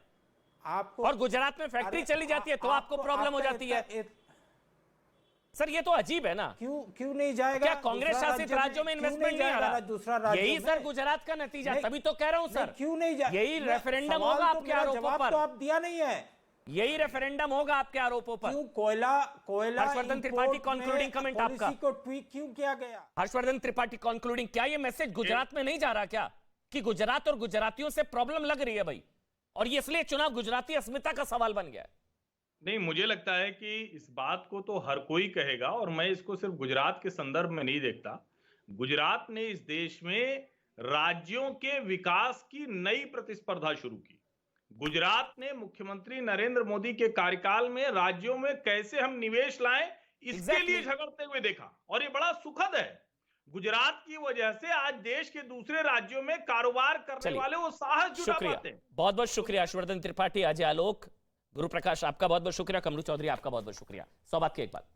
आपको और गुजरात में फैक्ट्री अरे, चली जाती है तो आपको प्रॉब्लम हो आपका जाती है। इतना- सर ये तो अजीब है ना। क्यों नहीं जाएगा? क्या कांग्रेस दूसरा शासित राज्य राज्यों में क्यों इन्वेस्टमेंट नहीं आ जाएगा रहा? दूसरा राज्य यही सर में? गुजरात का नतीजा, नहीं, तभी तो कह रहा हूं सर। क्यों नहीं जा यही मैं- रेफरेंडम सवाल होगा तो आपके मेरा आरोपों जवाब पर। तो आप दिया नहीं है। यही रेफरेंडम होगा आपके आरोपों पर। क्यों कोयला हर्षवर्धन त्रिपाठी, concluding comment आपका। पॉलिसी को ट्वीक क्यों किया गया? हर्षवर्धन त्रिपाठी कंक्लूडिंग, क्या ये मैसेज गुजरात में नहीं जा रहा क्या कि गुजरात और गुजरातियों से प्रॉब्लम लग रही है भाई, और ये इसलिए चुनाव गुजराती अस्मिता का सवाल बन गया है? नहीं, मुझे लगता है कि इस बात को तो हर कोई कहेगा, और मैं इसको सिर्फ गुजरात के संदर्भ में नहीं देखता। गुजरात ने इस देश में राज्यों के विकास की नई प्रतिस्पर्धा शुरू की। गुजरात ने मुख्यमंत्री नरेंद्र मोदी के कार्यकाल में राज्यों में कैसे हम निवेश लाएं, इसके लिए झगड़ते हुए देखा, और ये बड़ा सुखद है। गुजरात की वजह से आज देश के दूसरे राज्यों में कारोबार करने वाले वो साहस जुटा पाते हैं। बहुत बहुत शुक्रिया हर्षवर्धन त्रिपाठी, अजय आलोक, गुरु प्रकाश, आपका बहुत बहुत शुक्रिया, कमरू चौधरी आपका बहुत बहुत शुक्रिया। 100 बात की एक बात।